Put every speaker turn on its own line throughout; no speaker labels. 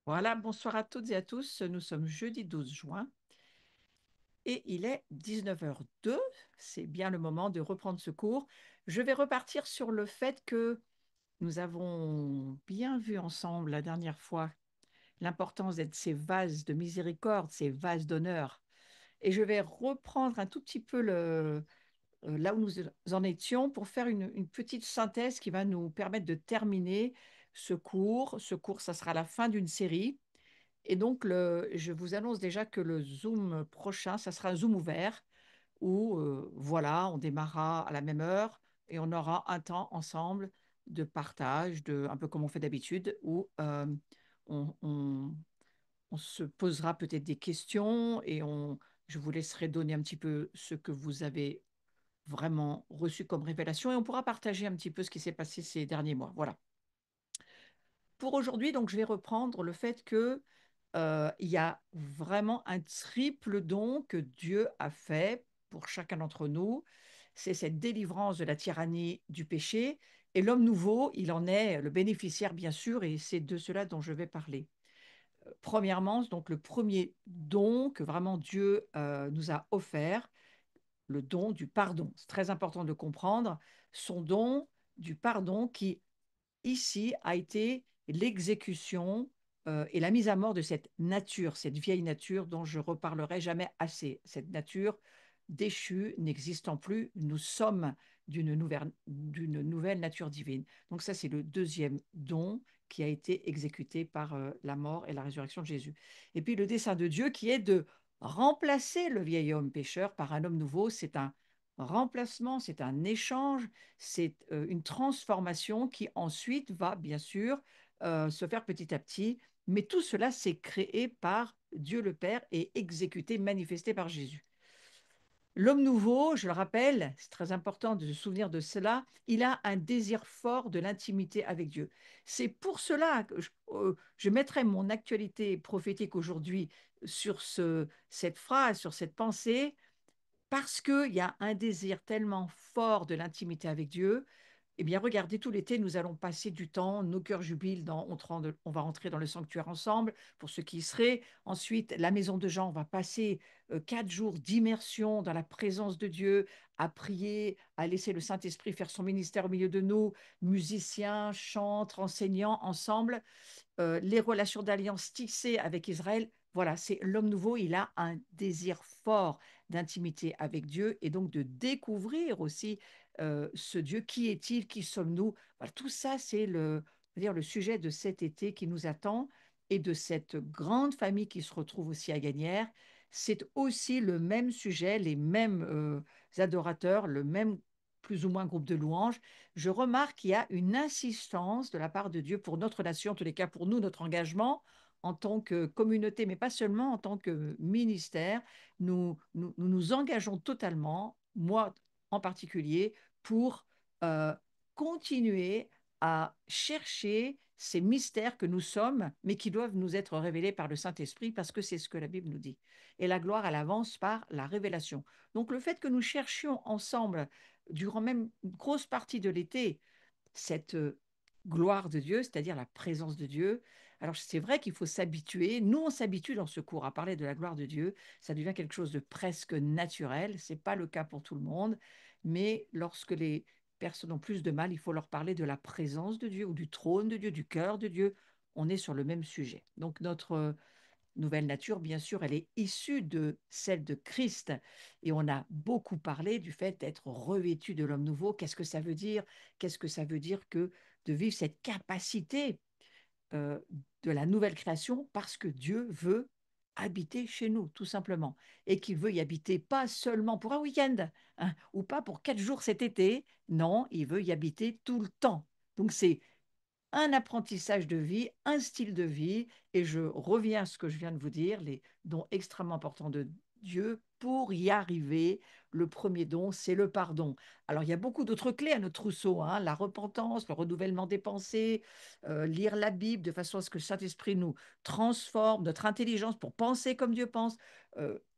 Voilà, bonsoir à toutes et à tous. Nous sommes jeudi 12 juin et il est 19h02. C'est bien le moment de reprendre ce cours. Je vais repartir sur le fait que nous avons bien vu ensemble la dernière fois l'importance d'être ces vases de miséricorde, ces vases d'honneur. Et je vais reprendre un tout petit peu là où nous en étions pour faire une petite synthèse qui va nous permettre de terminer ce cours. Ce cours, ça sera la fin d'une série. Et donc, je vous annonce déjà que le Zoom prochain, ça sera un Zoom ouvert où, voilà, on démarrera à la même heure et on aura un temps ensemble de partage, un peu comme on fait d'habitude, où on, on- on se posera peut-être des questions et je vous laisserai donner un petit peu ce que vous avez vraiment reçu comme révélation et on pourra partager un petit peu ce qui s'est passé ces derniers mois. Voilà. Pour aujourd'hui, donc, je vais reprendre le fait que il y a vraiment un triple don que Dieu a fait pour chacun d'entre nous. C'est cette délivrance de la tyrannie du péché. Et l'homme nouveau, il en est le bénéficiaire, bien sûr, et c'est de cela dont je vais parler. Premièrement, donc le premier don que vraiment Dieu nous a offert, le don du pardon. C'est très important de comprendre son don du pardon qui ici a été l'exécution et la mise à mort de cette nature, cette vieille nature dont je reparlerai jamais assez. Cette nature déchue, n'existant plus, nous sommes d'une nouvelle nature divine. Donc ça, c'est le deuxième don qui a été exécuté par la mort et la résurrection de Jésus. Et puis le dessein de Dieu qui est de remplacer le vieil homme pécheur par un homme nouveau, c'est un remplacement, c'est un échange, c'est une transformation qui ensuite va bien sûr se faire petit à petit, mais tout cela c'est créé par Dieu le Père et exécuté, manifesté par Jésus. L'homme nouveau, je le rappelle, c'est très important de se souvenir de cela, il a un désir fort de l'intimité avec Dieu. C'est pour cela que je mettrai mon actualité prophétique aujourd'hui sur cette phrase, sur cette pensée, parce qu'il y a un désir tellement fort de l'intimité avec Dieu. Eh bien, regardez, tout l'été, nous allons passer du temps, nos cœurs jubilent, on va rentrer dans le sanctuaire ensemble, pour ceux qui y seraient. Ensuite, la maison de Jean, on va passer 4 jours d'immersion dans la présence de Dieu, à prier, à laisser le Saint-Esprit faire son ministère au milieu de nous, musiciens, chantres, enseignants, ensemble les relations d'alliance tissées avec Israël, voilà, c'est l'homme nouveau, il a un désir fort d'intimité avec Dieu et donc de découvrir aussi ce Dieu. Qui est-il? Qui sommes-nous? Voilà, tout ça, c'est dire, le sujet de cet été qui nous attend et de cette grande famille qui se retrouve aussi à Gagnères. C'est aussi le même sujet, les mêmes adorateurs, le même plus ou moins groupe de louanges. Je remarque qu'il y a une insistance de la part de Dieu pour notre nation, en tous les cas pour nous, notre engagement en tant que communauté, mais pas seulement en tant que ministère. Nous engageons totalement, moi en particulier, pour euh, continuer à chercher ces mystères que nous sommes, mais qui doivent nous être révélés par le Saint-Esprit, parce que c'est ce que la Bible nous dit. Et la gloire, elle avance par la révélation. Donc le fait que nous cherchions ensemble, durant même une grosse partie de l'été, cette gloire de Dieu, c'est-à-dire la présence de Dieu. Alors c'est vrai qu'il faut s'habituer. Nous, on s'habitue dans ce cours à parler de la gloire de Dieu. Ça devient quelque chose de presque naturel. Ce n'est pas le cas pour tout le monde. Mais lorsque les personnes ont plus de mal, il faut leur parler de la présence de Dieu ou du trône de Dieu, du cœur de Dieu. On est sur le même sujet. Donc notre nouvelle nature, bien sûr, elle est issue de celle de Christ. Et on a beaucoup parlé du fait d'être revêtu de l'homme nouveau. Qu'est-ce que ça veut dire? Qu'est-ce que ça veut dire que de vivre cette capacité euh, de la nouvelle création parce que Dieu veut habiter chez nous, tout simplement. Et qu'il veut y habiter pas seulement pour un week-end hein, ou pas pour 4 jours cet été. Non, il veut y habiter tout le temps. Donc c'est un apprentissage de vie, un style de vie, et je reviens à ce que je viens de vous dire, les dons extrêmement importants de Dieu pour y arriver. Le premier don, c'est le pardon. Alors, il y a beaucoup d'autres clés à notre trousseau, hein, la repentance, le renouvellement des pensées, lire la Bible de façon à ce que le Saint-Esprit nous transforme, notre intelligence pour penser comme Dieu pense,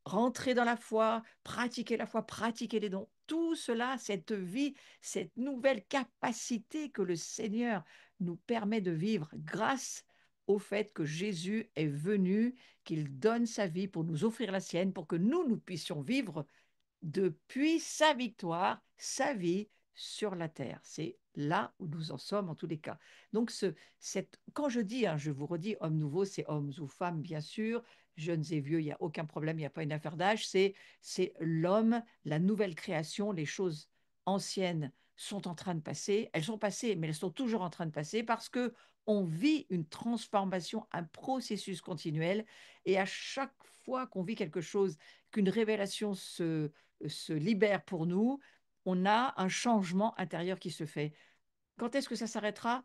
rentrer dans la foi, pratiquer les dons. Tout cela, cette vie, cette nouvelle capacité que le Seigneur nous permet de vivre grâce au fait que Jésus est venu, qu'il donne sa vie pour nous offrir la sienne, pour que nous puissions vivre depuis sa victoire, sa vie sur la terre. C'est là où nous en sommes en tous les cas. Donc, quand je dis, hein, je vous redis, homme nouveau, c'est hommes ou femmes, bien sûr, jeunes et vieux, il n'y a aucun problème, il n'y a pas une affaire d'âge, c'est l'homme, la nouvelle création, les choses anciennes sont en train de passer, elles sont passées, mais elles sont toujours en train de passer parce que on vit une transformation, un processus continuel, et à chaque fois qu'on vit quelque chose, qu'une révélation se libère pour nous, on a un changement intérieur qui se fait. Quand est-ce que ça s'arrêtera?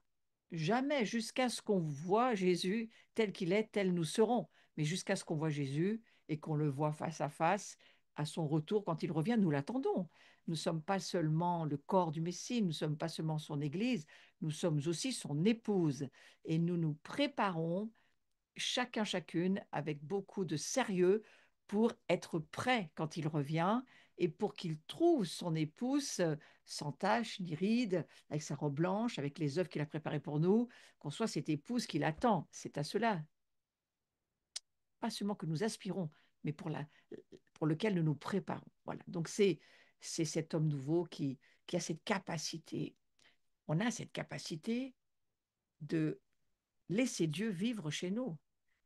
Jamais, jusqu'à ce qu'on voit Jésus tel qu'il est, tel nous serons. Mais jusqu'à ce qu'on voit Jésus et qu'on le voit face à face, à son retour, quand il revient, nous l'attendons. Nous ne sommes pas seulement le corps du Messie, nous ne sommes pas seulement son Église, nous sommes aussi son épouse. Et nous nous préparons chacun, chacune, avec beaucoup de sérieux pour être prêt quand il revient et pour qu'il trouve son épouse sans tache ni ride, avec sa robe blanche, avec les œuvres qu'il a préparées pour nous, qu'on soit cette épouse qu'il attend. C'est à cela, pas seulement que nous aspirons, mais pour lequel nous nous préparons. Voilà. Donc c'est cet homme nouveau qui a cette capacité. On a cette capacité de laisser Dieu vivre chez nous.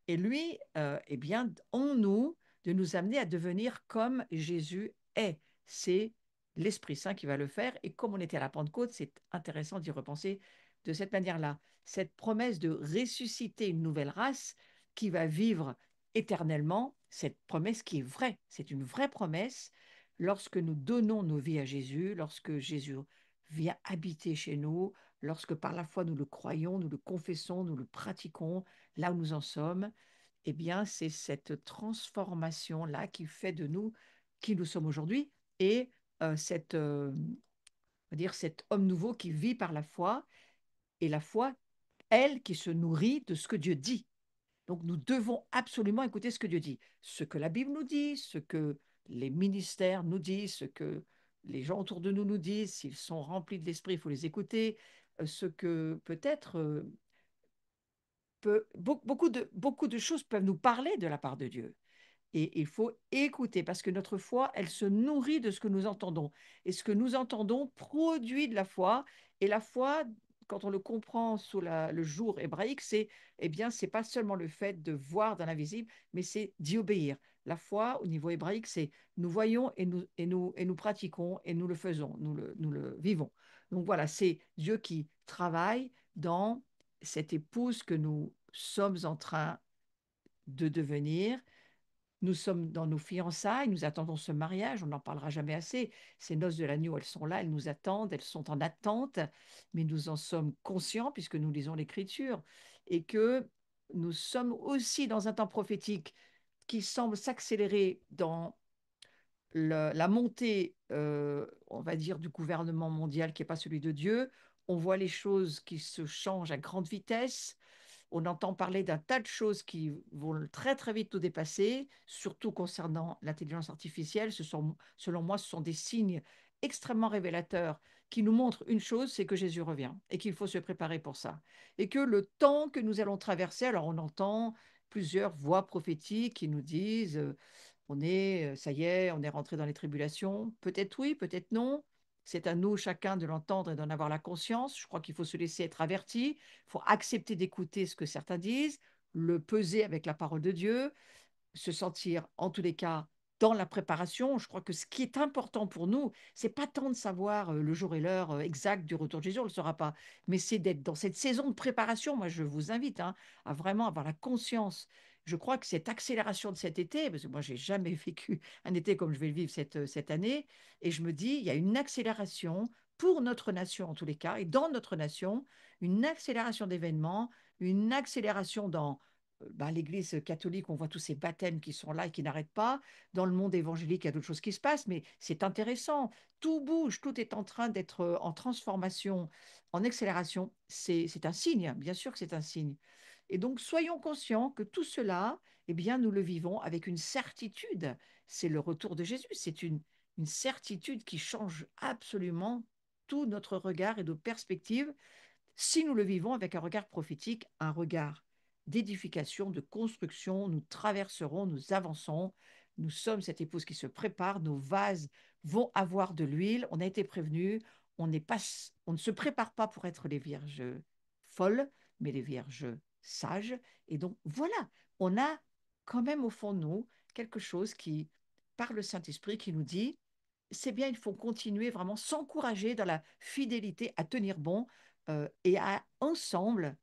Et lui, eh bien, en nous, de nous amener à devenir comme Jésus est. C'est l'Esprit Saint qui va le faire. Et comme on était à la Pentecôte, c'est intéressant d'y repenser de cette manière-là. Cette promesse de ressusciter une nouvelle race qui va vivre éternellement, cette promesse qui est vraie, c'est une vraie promesse. Lorsque nous donnons nos vies à Jésus, lorsque Jésus vient habiter chez nous, lorsque par la foi nous le croyons, nous le confessons, nous le pratiquons, là où nous en sommes, eh bien, c'est cette transformation-là qui fait de nous qui nous sommes aujourd'hui et on va dire cet homme nouveau qui vit par la foi et la foi, elle, qui se nourrit de ce que Dieu dit. Donc, nous devons absolument écouter ce que Dieu dit, ce que la Bible nous dit, ce que les ministères nous disent, ce que les gens autour de nous nous disent. S'ils sont remplis de l'esprit, il faut les écouter. Ce que peut-être beaucoup de choses peuvent nous parler de la part de Dieu. Et il faut écouter parce que notre foi, elle se nourrit de ce que nous entendons. Et ce que nous entendons produit de la foi. Et la foi, quand on le comprend sous le jour hébraïque, c'est eh bien, c'est pas seulement le fait de voir dans l'invisible, mais c'est d'y obéir. La foi, au niveau hébraïque, c'est nous voyons et nous pratiquons et nous le faisons, nous le vivons. Donc voilà, c'est Dieu qui travaille dans cette épouse que nous sommes en train de devenir. Nous sommes dans nos fiançailles, nous attendons ce mariage, on n'en parlera jamais assez. Ces noces de l'agneau, elles sont là, elles nous attendent, elles sont en attente, mais nous en sommes conscients puisque nous lisons l'Écriture et que nous sommes aussi dans un temps prophétique qui semble s'accélérer dans la montée, on va dire, du gouvernement mondial qui n'est pas celui de Dieu. On voit les choses qui se changent à grande vitesse. On entend parler d'un tas de choses qui vont très très vite nous dépasser, surtout concernant l'intelligence artificielle. Selon moi, ce sont des signes extrêmement révélateurs qui nous montrent une chose, c'est que Jésus revient et qu'il faut se préparer pour ça. Et que le temps que nous allons traverser, alors on entend plusieurs voix prophétiques qui nous disent ça y est, on est rentré dans les tribulations. Peut-être oui, peut-être non. C'est à nous chacun de l'entendre et d'en avoir la conscience. Je crois qu'il faut se laisser être averti. Il faut accepter d'écouter ce que certains disent, le peser avec la parole de Dieu, se sentir, en tous les cas, dans la préparation. Je crois que ce qui est important pour nous, c'est pas tant de savoir le jour et l'heure exact du retour de Jésus, on ne le saura pas, mais c'est d'être dans cette saison de préparation. Moi, je vous invite à vraiment avoir la conscience. Je crois que cette accélération de cet été, parce que moi, j'ai jamais vécu un été comme je vais le vivre cette année, et je me dis, il y a une accélération pour notre nation, en tous les cas, et dans notre nation, une accélération d'événements, une accélération dans l'Église catholique, on voit tous ces baptêmes qui sont là et qui n'arrêtent pas. Dans le monde évangélique, il y a d'autres choses qui se passent, mais c'est intéressant. Tout bouge, tout est en train d'être en transformation, en accélération. C'est un signe, bien sûr que c'est un signe. Et donc, soyons conscients que tout cela, eh bien, nous le vivons avec une certitude. C'est le retour de Jésus. C'est une certitude qui change absolument tout notre regard et nos perspectives si nous le vivons avec un regard prophétique, un regard d'édification, de construction. Nous traverserons, nous avançons. Nous sommes cette épouse qui se prépare. Nos vases vont avoir de l'huile. On a été prévenus. On n'est pas, on ne se prépare pas pour être les vierges folles, mais les vierges sages. Et donc, voilà, on a quand même au fond de nous quelque chose qui, par le Saint-Esprit, qui nous dit, c'est bien, il faut continuer vraiment s'encourager dans la fidélité à tenir bon et à ensemble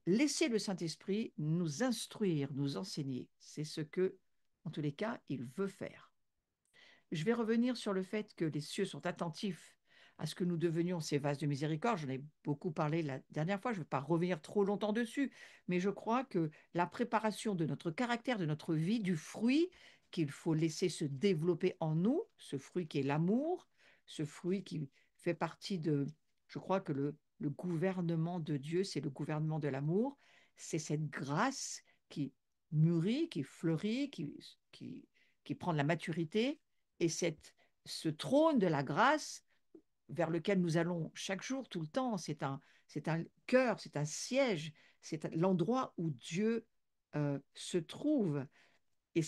laisser le Saint-Esprit nous instruire, nous enseigner. C'est ce que, en tous les cas, il veut faire. Je vais revenir sur le fait que les cieux sont attentifs à ce que nous devenions ces vases de miséricorde. J'en ai beaucoup parlé la dernière fois, je ne vais pas revenir trop longtemps dessus, mais je crois que la préparation de notre caractère, de notre vie, du fruit qu'il faut laisser se développer en nous, ce fruit qui est l'amour, ce fruit qui fait partie de, je crois que le gouvernement de Dieu, c'est le gouvernement de l'amour, c'est cette grâce qui mûrit, qui fleurit, qui prend de la maturité et ce trône de la grâce vers lequel nous allons chaque jour, tout le temps, c'est un cœur, c'est un siège, c'est l'endroit où Dieu se trouve. Et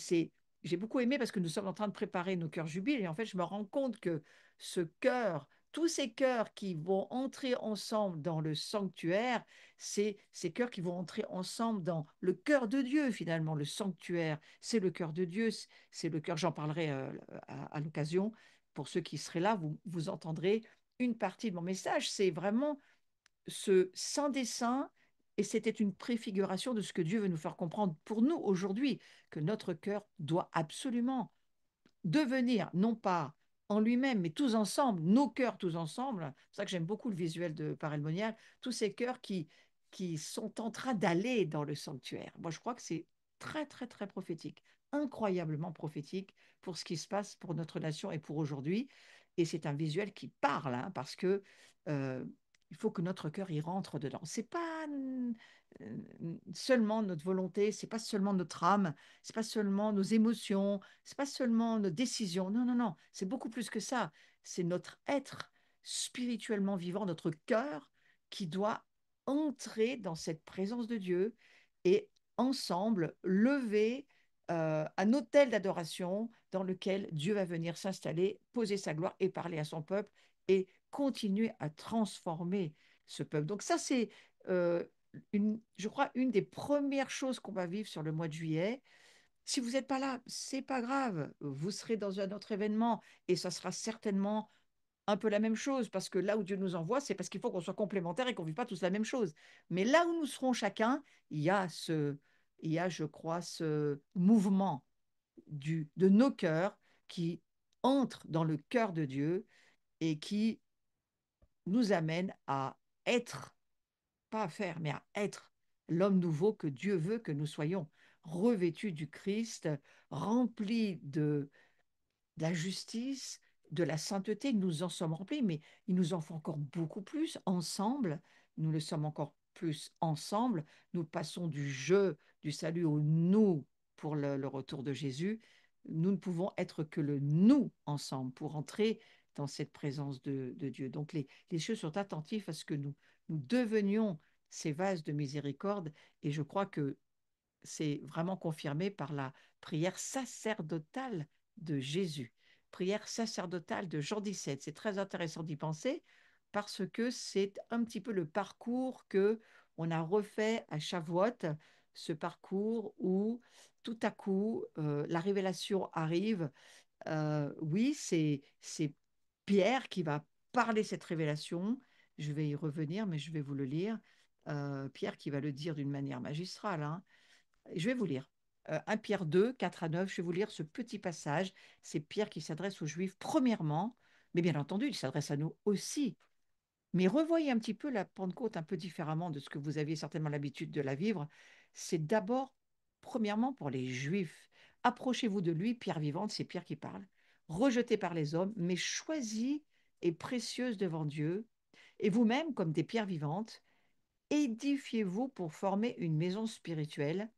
j'ai beaucoup aimé parce que nous sommes en train de préparer nos cœurs jubiles et en fait, je me rends compte que ce cœur, tous ces cœurs qui vont entrer ensemble dans le sanctuaire, c'est ces cœurs qui vont entrer ensemble dans le cœur de Dieu finalement, le sanctuaire, c'est le cœur de Dieu, c'est le cœur, j'en parlerai à l'occasion, pour ceux qui seraient là, vous entendrez une partie de mon message, c'est vraiment ce sans dessin, et c'était une préfiguration de ce que Dieu veut nous faire comprendre pour nous aujourd'hui, que notre cœur doit absolument devenir, non pas en lui-même, mais tous ensemble, nos cœurs tous ensemble. C'est pour ça que j'aime beaucoup le visuel de Parelmonial, tous ces cœurs qui sont en train d'aller dans le sanctuaire. Moi, je crois que c'est très, très, très prophétique, incroyablement prophétique pour ce qui se passe pour notre nation et pour aujourd'hui. Et c'est un visuel qui parle, hein, parce que euh, il faut que notre cœur y rentre dedans. C'est pas seulement notre volonté, c'est pas seulement notre âme, c'est pas seulement nos émotions, c'est pas seulement nos décisions. Non, non, non, c'est beaucoup plus que ça. C'est notre être spirituellement vivant, notre cœur qui doit entrer dans cette présence de Dieu et ensemble lever un autel d'adoration dans lequel Dieu va venir s'installer, poser sa gloire et parler à son peuple et continuer à transformer ce peuple. Donc ça, c'est, je crois, une des premières choses qu'on va vivre sur le mois de juillet. Si vous n'êtes pas là, c'est pas grave. Vous serez dans un autre événement et ça sera certainement un peu la même chose parce que là où Dieu nous envoie, c'est parce qu'il faut qu'on soit complémentaires et qu'on ne vive pas tous la même chose. Mais là où nous serons chacun, il y a, je crois, ce mouvement de nos cœurs qui entre dans le cœur de Dieu et qui nous amène à être, pas à faire, mais à être l'homme nouveau que Dieu veut que nous soyons, revêtus du Christ, remplis de la justice, de la sainteté, nous en sommes remplis, mais il nous en faut encore beaucoup plus ensemble. Nous le sommes encore plus ensemble. Nous passons du je, du salut au nous pour le retour de Jésus. Nous ne pouvons être que le nous ensemble pour entrer dans cette présence de Dieu. Donc les choses sont attentifs à ce que nous devenions ces vases de miséricorde et je crois que c'est vraiment confirmé par la prière sacerdotale de Jésus, prière sacerdotale de Jean 17. C'est très intéressant d'y penser parce que c'est un petit peu le parcours que on a refait à Shavuot, ce parcours où tout à coup la révélation arrive. Oui, c'est Pierre qui va parler cette révélation. Je vais y revenir, mais je vais vous le lire. Pierre qui va le dire d'une manière magistrale, hein. Je vais vous lire. 1 Pierre 2, 4 à 9, je vais vous lire ce petit passage. C'est Pierre qui s'adresse aux Juifs premièrement, mais bien entendu, il s'adresse à nous aussi. Mais revoyez un petit peu la Pentecôte un peu différemment de ce que vous aviez certainement l'habitude de la vivre. C'est d'abord, premièrement, pour les Juifs. Approchez-vous de lui, pierre vivante, c'est Pierre qui parle, rejetée par les hommes, mais choisie et précieuse devant Dieu. Et vous-même, comme des pierres vivantes, édifiez-vous pour former une maison spirituelle,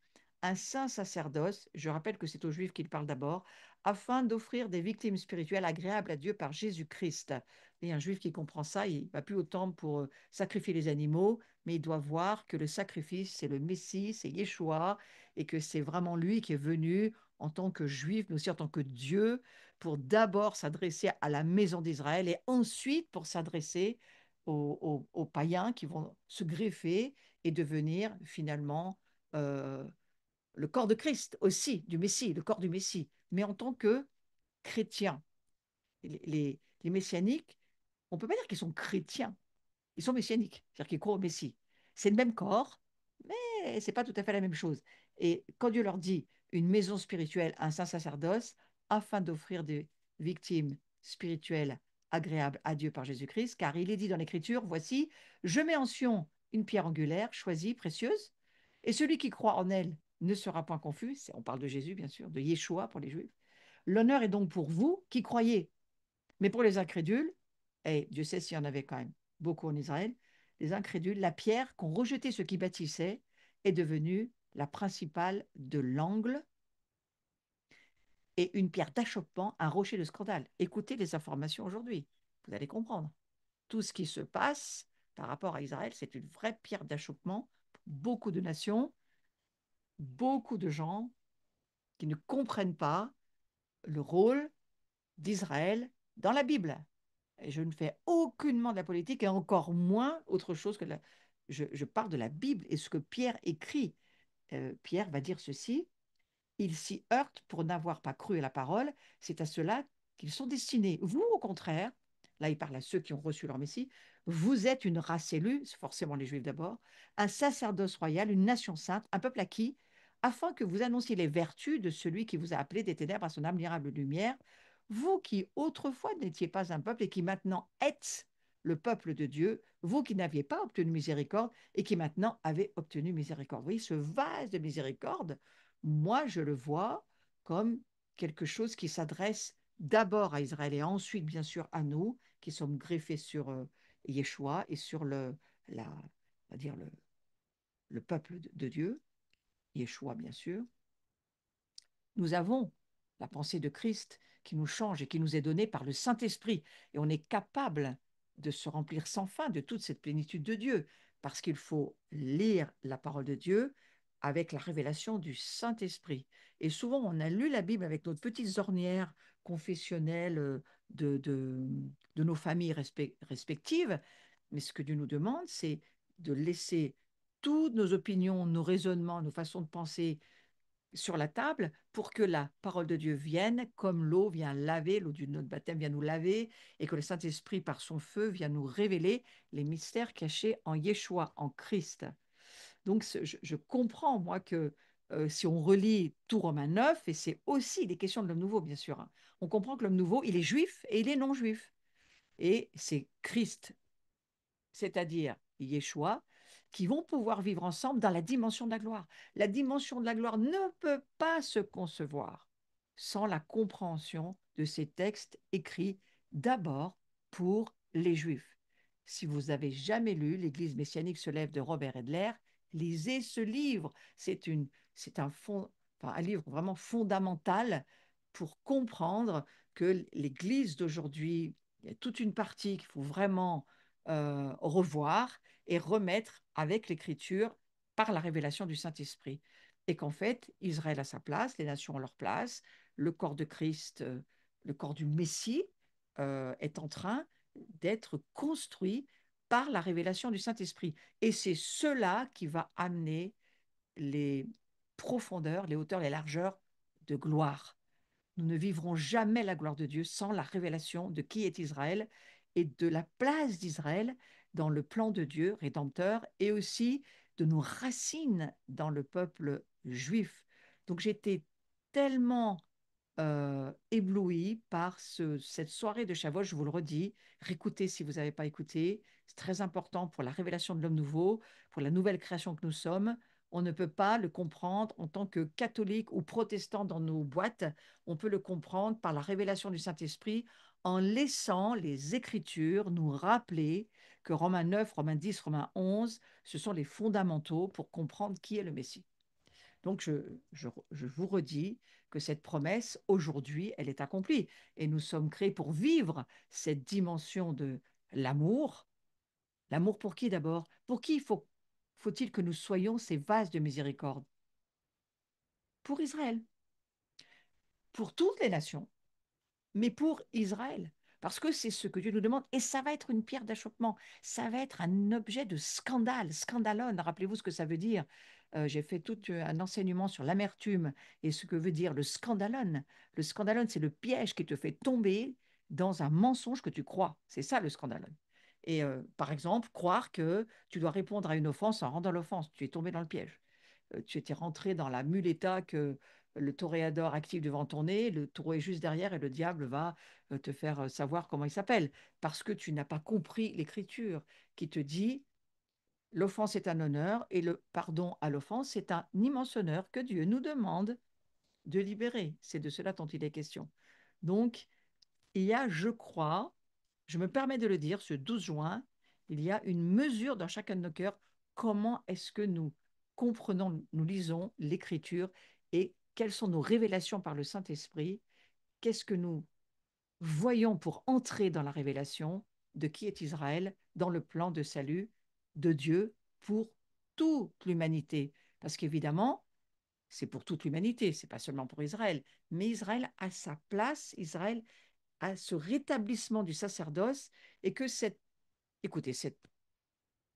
un saint sacerdoce, je rappelle que c'est aux Juifs qu'il parle d'abord, afin d'offrir des victimes spirituelles agréables à Dieu par Jésus-Christ. Et un juif qui comprend ça, il ne va plus au temple pour sacrifier les animaux, mais il doit voir que le sacrifice, c'est le Messie, c'est Yeshua, et que c'est vraiment lui qui est venu en tant que juif, mais aussi en tant que Dieu, pour d'abord s'adresser à la maison d'Israël et ensuite pour s'adresser aux païens qui vont se greffer et devenir finalement euh, le corps de Christ aussi, du Messie, le corps du Messie, mais en tant que chrétien. Les messianiques, on ne peut pas dire qu'ils sont chrétiens, ils sont messianiques, c'est-à-dire qu'ils croient au Messie. C'est le même corps, mais ce n'est pas tout à fait la même chose. Et quand Dieu leur dit une maison spirituelle, un saint sacerdoce, afin d'offrir des victimes spirituelles agréables à Dieu par Jésus-Christ, car il est dit dans l'Écriture, voici, je mets en Sion une pierre angulaire, choisie, précieuse, et celui qui croit en elle ne sera point confus. On parle de Jésus, bien sûr, de Yeshua pour les Juifs. L'honneur est donc pour vous qui croyez, mais pour les incrédules, et Dieu sait s'il y en avait quand même beaucoup en Israël, les incrédules, la pierre qu'ont rejeté ceux qui bâtissaient est devenue la principale de l'angle et une pierre d'achoppement, un rocher de scandale. Écoutez les informations aujourd'hui, vous allez comprendre. Tout ce qui se passe par rapport à Israël, c'est une vraie pierre d'achoppement pour beaucoup de nations, beaucoup de gens qui ne comprennent pas le rôle d'Israël dans la Bible. Et je ne fais aucunement de la politique et encore moins autre chose que je parle de la Bible et ce que Pierre écrit. Pierre va dire ceci, ils s'y heurtent pour n'avoir pas cru à la parole, c'est à cela qu'ils sont destinés. Vous, au contraire, là il parle à ceux qui ont reçu leur Messie, vous êtes une race élue, c'est forcément les Juifs d'abord, un sacerdoce royal, une nation sainte, un peuple acquis, afin que vous annonciez les vertus de celui qui vous a appelé des ténèbres à son admirable lumière, vous qui autrefois n'étiez pas un peuple et qui maintenant êtes le peuple de Dieu, vous qui n'aviez pas obtenu miséricorde et qui maintenant avez obtenu miséricorde. Vous voyez, ce vase de miséricorde, moi, je le vois comme quelque chose qui s'adresse d'abord à Israël et ensuite, bien sûr, à nous, qui sommes greffés sur Yeshua et sur on va dire le peuple de Dieu, Yeshua, bien sûr. Nous avons la pensée de Christ qui nous change et qui nous est donnée par le Saint-Esprit. Et on est capable de se remplir sans fin de toute cette plénitude de Dieu, parce qu'il faut lire la parole de Dieu avec la révélation du Saint-Esprit. Et souvent, on a lu la Bible avec notre petites ornières confessionnelles de nos familles respectives, mais ce que Dieu nous demande, c'est de laisser toutes nos opinions, nos raisonnements, nos façons de penser sur la table pour que la parole de Dieu vienne comme l'eau vient laver, l'eau de notre baptême vient nous laver et que le Saint-Esprit par son feu vient nous révéler les mystères cachés en Yeshua, en Christ. Donc je comprends moi que si on relit tout Romains 9, et c'est aussi des questions de l'homme nouveau bien sûr, hein, on comprend que l'homme nouveau, il est juif et il est non-juif. Et c'est Christ, c'est-à-dire Yeshua, qui vont pouvoir vivre ensemble dans la dimension de la gloire. La dimension de la gloire ne peut pas se concevoir sans la compréhension de ces textes écrits d'abord pour les Juifs. Si vous avez jamais lu L'Église messianique se lève de Robert Edler, lisez ce livre. C'est un livre vraiment fondamental pour comprendre que l'Église d'aujourd'hui, il y a toute une partie qu'il faut vraiment revoir et remettre avec l'Écriture par la révélation du Saint-Esprit. Et qu'en fait, Israël a sa place, les nations ont leur place, le corps de Christ, le corps du Messie est en train d'être construit par la révélation du Saint-Esprit. Et c'est cela qui va amener les profondeurs, les hauteurs, les largeurs de gloire. Nous ne vivrons jamais la gloire de Dieu sans la révélation de qui est Israël et de la place d'Israël dans le plan de Dieu rédempteur et aussi de nos racines dans le peuple juif. Donc j'étais tellement ébloui par cette soirée de Shavuot, je vous le redis, réécoutez si vous n'avez pas écouté, c'est très important pour la révélation de l'homme nouveau, pour la nouvelle création que nous sommes. On ne peut pas le comprendre en tant que catholique ou protestant dans nos boîtes, on peut le comprendre par la révélation du Saint-Esprit en laissant les Écritures nous rappeler que Romains 9, Romains 10, Romains 11, ce sont les fondamentaux pour comprendre qui est le Messie. Donc, je vous redis que cette promesse, aujourd'hui, elle est accomplie. Et nous sommes créés pour vivre cette dimension de l'amour. L'amour pour qui d'abord? Pour qui faut-il que nous soyons ces vases de miséricorde? Pour Israël, pour toutes les nations, mais pour Israël. Parce que c'est ce que Dieu nous demande, et ça va être une pierre d'achoppement, ça va être un objet de scandale, scandalon. Rappelez-vous ce que ça veut dire. J'ai fait tout un enseignement sur l'amertume et ce que veut dire le scandalon. Le scandalon, c'est le piège qui te fait tomber dans un mensonge que tu crois. C'est ça le scandalon. Et par exemple, croire que tu dois répondre à une offense en rendant l'offense. Tu es tombé dans le piège. Tu étais rentré dans la muleta que le toréador active devant ton nez, le taureau est juste derrière et le diable va te faire savoir comment il s'appelle, parce que tu n'as pas compris l'écriture qui te dit l'offense est un honneur et le pardon à l'offense, c'est un immense honneur que Dieu nous demande de libérer. C'est de cela dont il est question. Donc, il y a, je crois, je me permets de le dire, ce 12 juin, il y a une mesure dans chacun de nos cœurs. Comment est-ce que nous comprenons, nous lisons l'Écriture et quelles sont nos révélations par le Saint-Esprit? Qu'est-ce que nous voyons pour entrer dans la révélation de qui est Israël dans le plan de salut de Dieu pour toute l'humanité? Parce qu'évidemment, c'est pour toute l'humanité, c'est pas seulement pour Israël, mais Israël a sa place, Israël à ce rétablissement du sacerdoce et que écoutez, cette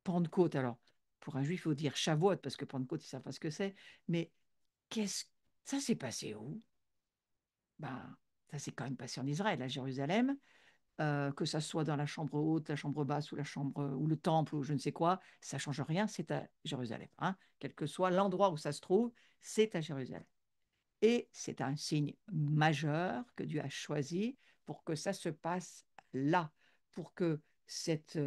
Pentecôte, alors, pour un juif, il faut dire Shavuot, parce que Pentecôte, ils ne savent pas ce que c'est, mais qu'est-ce ça s'est passé où? Ben, ça s'est quand même passé en Israël, à Jérusalem, que ça soit dans la chambre haute, la chambre basse ou la chambre ou le temple ou je ne sais quoi, ça change rien, c'est à Jérusalem, hein. Quel que soit l'endroit où ça se trouve, c'est à Jérusalem. Et c'est un signe majeur que Dieu a choisi pour que ça se passe là, pour que cette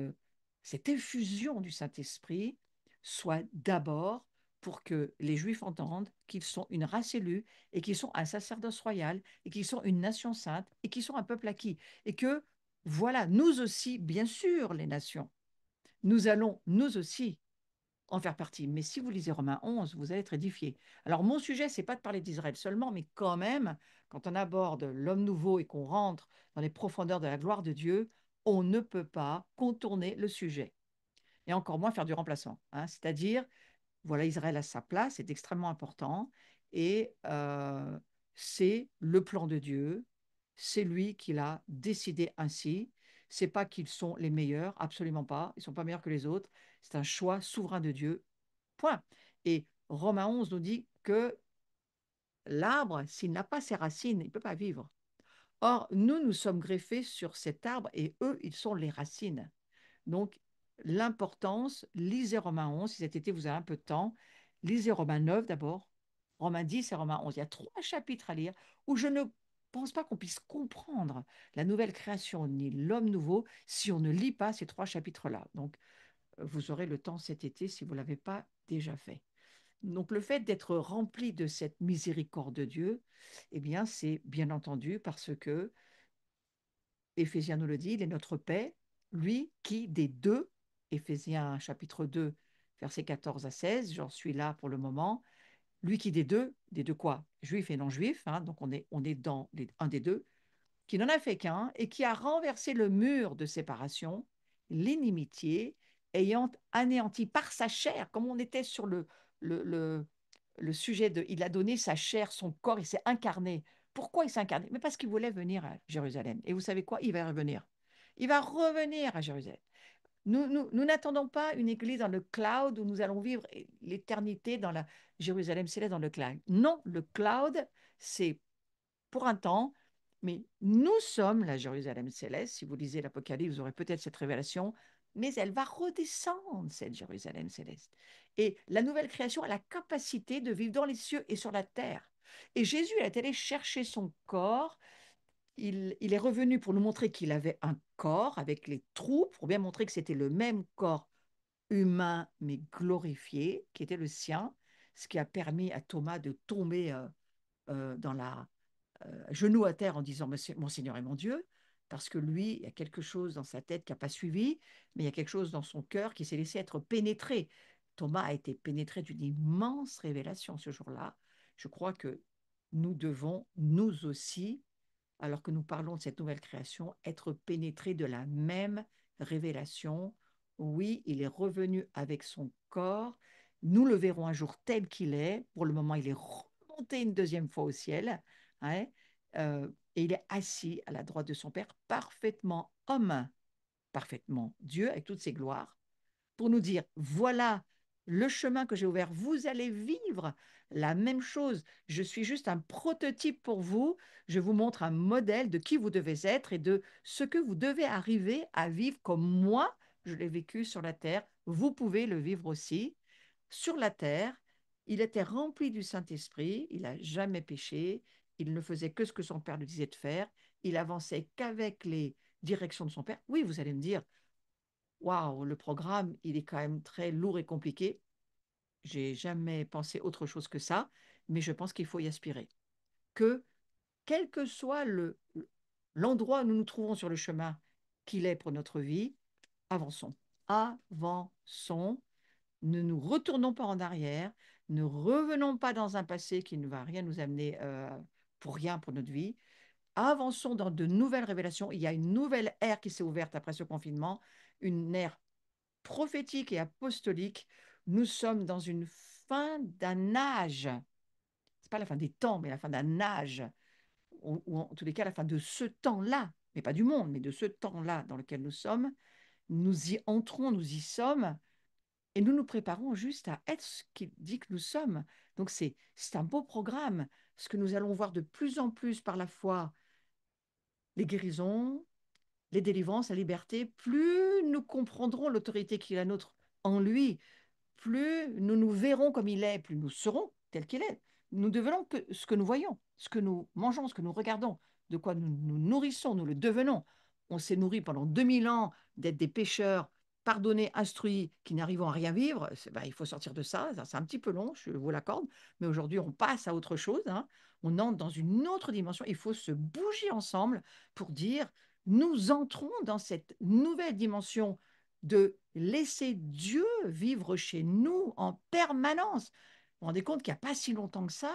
effusion du Saint-Esprit soit d'abord pour que les Juifs entendent qu'ils sont une race élue et qu'ils sont un sacerdoce royal et qu'ils sont une nation sainte et qu'ils sont un peuple acquis. Et que, voilà, nous aussi, bien sûr, les nations, nous allons, nous aussi, en faire partie. Mais si vous lisez Romains 11, vous allez être édifié. Alors, mon sujet, c'est pas de parler d'Israël seulement, mais quand même, quand on aborde l'homme nouveau et qu'on rentre dans les profondeurs de la gloire de Dieu, on ne peut pas contourner le sujet. Et encore moins faire du remplacement, hein. C'est-à-dire, voilà, Israël a sa place, c'est extrêmement important. Et c'est le plan de Dieu. C'est lui qui l'a décidé ainsi. C'est pas qu'ils sont les meilleurs, absolument pas. Ils sont pas meilleurs que les autres. C'est un choix souverain de Dieu. Point. Et Romains 11 nous dit que l'arbre, s'il n'a pas ses racines, il ne peut pas vivre. Or, nous, nous sommes greffés sur cet arbre et eux, ils sont les racines. Donc, l'importance, lisez Romains 11, si cet été vous avez un peu de temps, lisez Romains 9 d'abord, Romains 10 et Romains 11. Il y a 3 chapitres à lire où je ne pense pas qu'on puisse comprendre la nouvelle création ni l'homme nouveau si on ne lit pas ces 3 chapitres-là. Donc, vous aurez le temps cet été si vous ne l'avez pas déjà fait. Donc, le fait d'être rempli de cette miséricorde de Dieu, eh bien, c'est bien entendu parce que Éphésiens nous le dit, il est notre paix, lui qui des deux, Éphésiens chapitre 2, versets 14 à 16, j'en suis là pour le moment, lui qui des deux quoi? Juif et non juif, hein, donc on est dans un des deux, qui n'en a fait qu'un et qui a renversé le mur de séparation, l'inimitié, ayant anéanti par sa chair, comme on était sur le, le, le sujet de, il a donné sa chair, son corps, il s'est incarné. Pourquoi il s'est incarné? Mais parce qu'il voulait venir à Jérusalem. Et vous savez quoi? Il va revenir. Il va revenir à Jérusalem. Nous n'attendons pas une église dans le cloud où nous allons vivre l'éternité dans la Jérusalem céleste dans le cloud. Non, le cloud, c'est pour un temps, mais nous sommes la Jérusalem céleste. Si vous lisez l'Apocalypse, vous aurez peut-être cette révélation, mais elle va redescendre, cette Jérusalem céleste. Et la nouvelle création a la capacité de vivre dans les cieux et sur la terre. Et Jésus est allé chercher son corps. Il est revenu pour nous montrer qu'il avait un corps avec les trous, pour bien montrer que c'était le même corps humain, mais glorifié, qui était le sien, ce qui a permis à Thomas de tomber dans la genou à terre en disant mon Seigneur et mon Dieu, parce que lui, il y a quelque chose dans sa tête qui n'a pas suivi, mais il y a quelque chose dans son cœur qui s'est laissé être pénétré. Thomas a été pénétré d'une immense révélation ce jour-là. Je crois que nous devons, nous aussi, alors que nous parlons de cette nouvelle création, être pénétrés de la même révélation. Oui, il est revenu avec son corps. Nous le verrons un jour tel qu'il est. Pour le moment, il est remonté une deuxième fois au ciel. Hein, et il est assis à la droite de son Père, parfaitement homme, parfaitement Dieu, avec toutes ses gloires, pour nous dire, voilà le chemin que j'ai ouvert, vous allez vivre la même chose. Je suis juste un prototype pour vous. Je vous montre un modèle de qui vous devez être et de ce que vous devez arriver à vivre comme moi, je l'ai vécu sur la terre. Vous pouvez le vivre aussi. Sur la terre, il était rempli du Saint-Esprit, il n'a jamais péché, il ne faisait que ce que son père lui disait de faire, il avançait qu'avec les directions de son père. Oui, vous allez me dire, waouh, le programme, il est quand même très lourd et compliqué. J'ai jamais pensé autre chose que ça, mais je pense qu'il faut y aspirer. Que quel que soit l'endroit où nous nous trouvons sur le chemin qu'il est pour notre vie, avançons. Avançons. Ne nous retournons pas en arrière. Ne revenons pas dans un passé qui ne va rien nous amener pour rien pour notre vie. Avançons dans de nouvelles révélations. Il y a une nouvelle ère qui s'est ouverte après ce confinement, une ère prophétique et apostolique. Nous sommes dans une fin d'un âge. C'est pas la fin des temps, mais la fin d'un âge, ou en tous les cas la fin de ce temps-là, mais pas du monde, mais de ce temps-là dans lequel nous sommes. Nous y entrons, nous y sommes, et nous nous préparons juste à être ce qu'il dit que nous sommes. Donc c'est un beau programme, ce que nous allons voir de plus en plus par la foi, les guérisons, les délivrances, la liberté, plus nous comprendrons l'autorité qui est la nôtre en lui, plus nous nous verrons comme il est, plus nous serons tel qu'il est. Nous devenons que ce que nous voyons, ce que nous mangeons, ce que nous regardons, de quoi nous nous nourrissons, nous le devenons. On s'est nourri pendant 2000 ans d'être des pêcheurs pardonnés, instruits, qui n'arrivent à rien vivre. Ben, il faut sortir de ça. C'est un petit peu long, je vous l'accorde, mais aujourd'hui, on passe à autre chose. Hein. On entre dans une autre dimension. Il faut se bouger ensemble pour dire, nous entrons dans cette nouvelle dimension de laisser Dieu vivre chez nous en permanence. Vous vous rendez compte qu'il n'y a pas si longtemps que ça,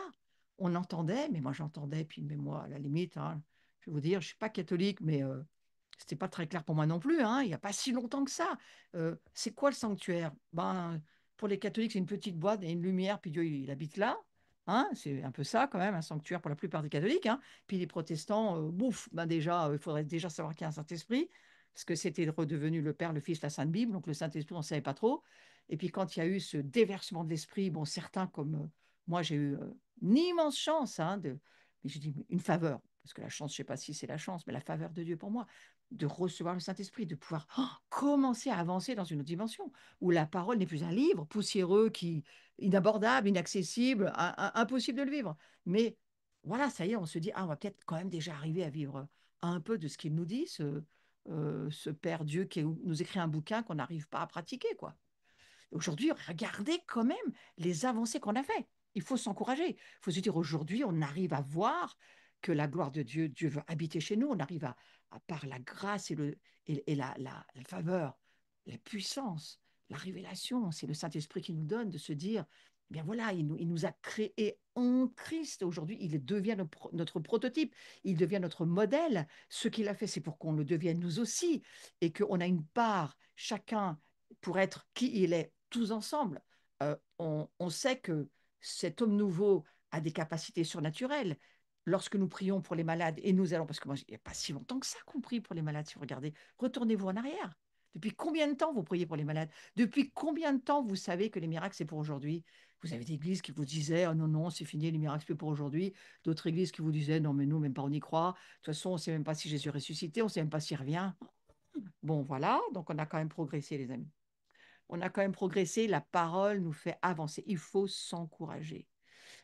on entendait, mais moi j'entendais, puis mais moi, à la limite, hein, je vais vous dire, je ne suis pas catholique, mais ce n'était pas très clair pour moi non plus, hein, il n'y a pas si longtemps que ça. C'est quoi le sanctuaire? Ben, pour les catholiques, c'est une petite boîte et une lumière, puis Dieu, il habite là. Hein, c'est un peu ça quand même, un sanctuaire pour la plupart des catholiques. Hein. Puis les protestants, bouf, ben déjà, il faudrait déjà savoir qu'il y a un Saint-Esprit parce que c'était redevenu le Père, le Fils, la Sainte Bible, donc le Saint-Esprit, on ne savait pas trop. Et puis quand il y a eu ce déversement de l'esprit, bon, certains comme moi, j'ai eu une immense chance, hein, mais je dis une faveur, parce que la chance, je ne sais pas si c'est la chance, mais la faveur de Dieu pour moi, de recevoir le Saint-Esprit, de pouvoir commencer à avancer dans une autre dimension, où la parole n'est plus un livre poussiéreux, inabordable, inaccessible, impossible de le vivre. Mais voilà, ça y est, on se dit, ah, on va peut-être quand même déjà arriver à vivre un peu de ce qu'il nous dit, ce Père Dieu qui nous écrit un bouquin qu'on n'arrive pas à pratiquer, quoi. Aujourd'hui, regardez quand même les avancées qu'on a fait. Il faut s'encourager. Il faut se dire aujourd'hui, on arrive à voir que la gloire de Dieu, Dieu veut habiter chez nous. On arrive par la grâce et la faveur, la puissance, la révélation, c'est le Saint-Esprit qui nous donne de se dire, eh bien voilà, il nous a créés en Christ. Aujourd'hui, il devient notre prototype, il devient notre modèle. Ce qu'il a fait, c'est pour qu'on le devienne nous aussi et qu'on a une part, chacun, pour être qui il est tous ensemble. On sait que cet homme nouveau a des capacités surnaturelles. Lorsque nous prions pour les malades, et nous allons, parce que moi, il n'y a pas si longtemps que ça qu'on prie pour les malades, si vous regardez, retournez-vous en arrière. Depuis combien de temps vous priez pour les malades? Depuis combien de temps vous savez que les miracles, c'est pour aujourd'hui? Vous avez des églises qui vous disaient, oh non, non, c'est fini, les miracles, c'est pour aujourd'hui. D'autres églises qui vous disaient, non, mais nous, même pas on y croit. De toute façon, on ne sait même pas si Jésus est ressuscité, on ne sait même pas s'il revient. Bon, voilà, donc on a quand même progressé, les amis. On a quand même progressé, la parole nous fait avancer. Il faut s'encourager.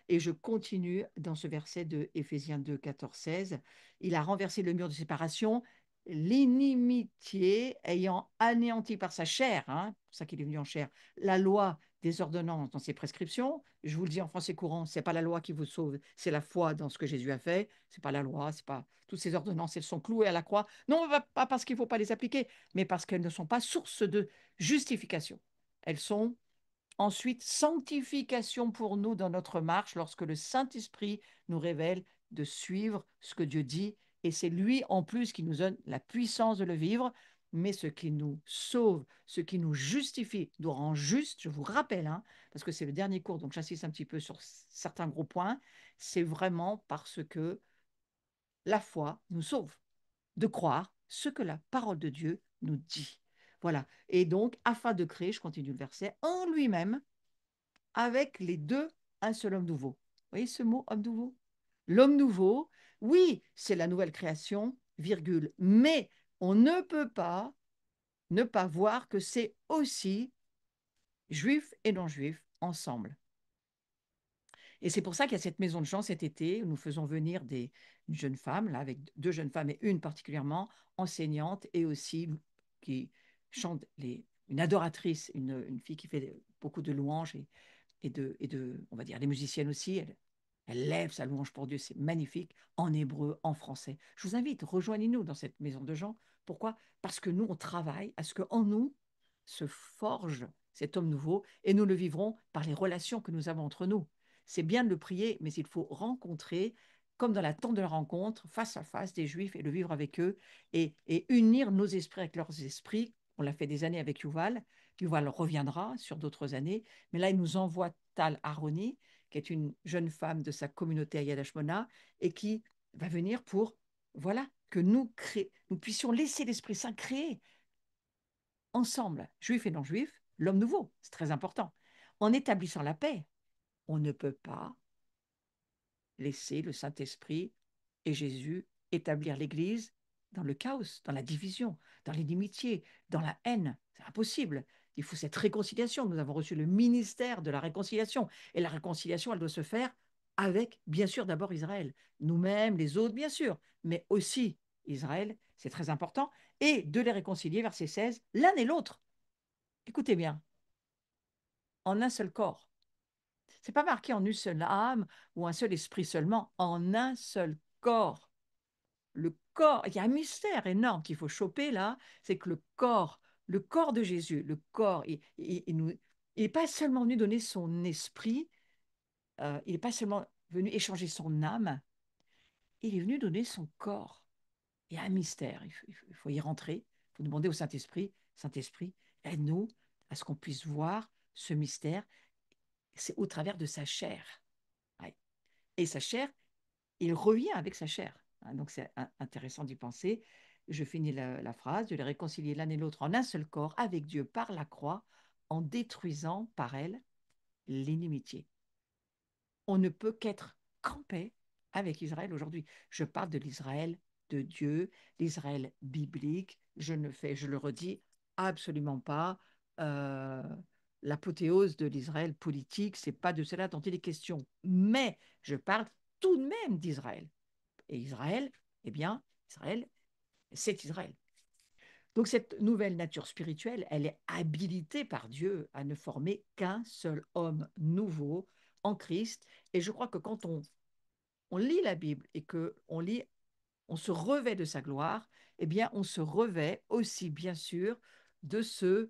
Et je continue dans ce verset de Éphésiens 2, 14, 16. Il a renversé le mur de séparation, l'inimitié ayant anéanti par sa chair, hein, c'est pour ça qu'il est venu en chair, la loi des ordonnances dans ses prescriptions. Je vous le dis en français courant, c'est pas la loi qui vous sauve, c'est la foi dans ce que Jésus a fait. C'est pas la loi, c'est pas toutes ces ordonnances, elles sont clouées à la croix. Non, pas parce qu'il ne faut pas les appliquer, mais parce qu'elles ne sont pas source de justification. Elles sont Ensuite, sanctification pour nous dans notre marche lorsque le Saint-Esprit nous révèle de suivre ce que Dieu dit. Et c'est lui en plus qui nous donne la puissance de le vivre, mais ce qui nous sauve, ce qui nous justifie, nous rend juste, je vous rappelle, hein, parce que c'est le dernier cours, donc j'insiste un petit peu sur certains gros points, c'est vraiment parce que la foi nous sauve de croire ce que la parole de Dieu nous dit. Voilà. Et donc, afin de créer, je continue le verset, en lui-même, avec les deux, un seul homme nouveau. Vous voyez ce mot, homme nouveau? L'homme nouveau, oui, c'est la nouvelle création, virgule, mais on ne peut pas ne pas voir que c'est aussi juifs et non-juifs ensemble. Et c'est pour ça qu'il y a cette maison de chant cet été où nous faisons venir une jeune femme, là, avec deux jeunes femmes et une particulièrement enseignante et aussi qui chante une adoratrice, une fille qui fait beaucoup de louanges on va dire, des musiciennes aussi. Elle lève sa louange pour Dieu, c'est magnifique, en hébreu, en français. Je vous invite, rejoignez-nous dans cette maison de gens. Pourquoi? Parce que nous, on travaille à ce qu'en nous se forge cet homme nouveau et nous le vivrons par les relations que nous avons entre nous. C'est bien de le prier, mais il faut rencontrer, comme dans la tente de la rencontre, face à face des Juifs et le vivre avec eux et unir nos esprits avec leurs esprits. On l'a fait des années avec Yuval. Yuval reviendra sur d'autres années, mais là, il nous envoie Tal Aroni, qui est une jeune femme de sa communauté à Yad Hashmona et qui va venir pour, voilà, que nous puissions laisser l'Esprit Saint créer ensemble, juifs et non-juifs, l'homme nouveau. C'est très important. En établissant la paix, on ne peut pas laisser le Saint-Esprit et Jésus établir l'Église dans le chaos, dans la division, dans l'inimitié, dans la haine. C'est impossible. Il faut cette réconciliation. Nous avons reçu le ministère de la réconciliation. Et la réconciliation, elle doit se faire avec, bien sûr, d'abord Israël. Nous-mêmes, les autres, bien sûr, mais aussi Israël, c'est très important. Et de les réconcilier, verset 16, l'un et l'autre. Écoutez bien, en un seul corps. C'est pas marqué en une seule âme ou un seul esprit seulement, en un seul corps. Le corps, il y a un mystère énorme qu'il faut choper là, c'est que le corps de Jésus, le corps, il n'est pas seulement venu donner son esprit, il n'est pas seulement venu échanger son âme, il est venu donner son corps. Il y a un mystère, il faut y rentrer, il faut demander au Saint-Esprit, Saint-Esprit, aide-nous à ce qu'on puisse voir ce mystère, c'est au travers de sa chair. Ouais. Et sa chair, il revient avec sa chair. Hein, donc c'est intéressant d'y penser. Je finis la phrase, de les réconcilier l'un et l'autre en un seul corps avec Dieu par la croix, en détruisant par elle l'inimitié. On ne peut qu'être qu'en paix avec Israël aujourd'hui. Je parle de l'Israël de Dieu, l'Israël biblique. Je ne fais, je le redis, absolument pas euh, l'apothéose de l'Israël politique. C'est pas de cela dont il est question. Mais je parle tout de même d'Israël. Et Israël, eh bien, Israël, c'est Israël. Donc cette nouvelle nature spirituelle, elle est habilitée par Dieu à ne former qu'un seul homme nouveau en Christ. Et je crois que quand on lit la Bible et que on se revêt de sa gloire, eh bien, on se revêt aussi, bien sûr, de ce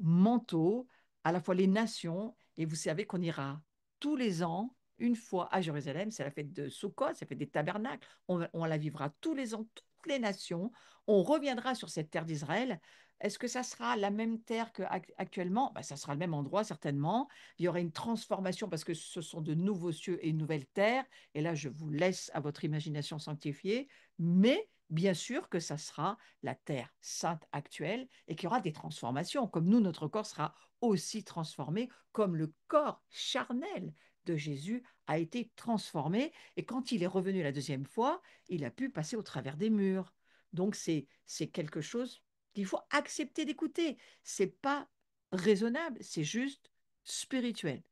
manteau, à la fois les nations, et vous savez qu'on ira tous les ans, une fois à Jérusalem, c'est la fête de Sukkot, c'est la fête des tabernacles, on la vivra tous les ans, toutes les nations, on reviendra sur cette terre d'Israël. Est-ce que ça sera la même terre qu'actuellement? Ben, ça sera le même endroit, certainement. Il y aura une transformation parce que ce sont de nouveaux cieux et une nouvelle terre. Et là, je vous laisse à votre imagination sanctifiée, mais bien sûr que ça sera la terre sainte actuelle et qu'il y aura des transformations, comme nous, notre corps sera aussi transformé, comme le corps charnel de Jésus a été transformé. Et quand il est revenu la deuxième fois, il a pu passer au travers des murs. Donc, c'est quelque chose qu'il faut accepter d'écouter. C'est pas raisonnable, c'est juste spirituel.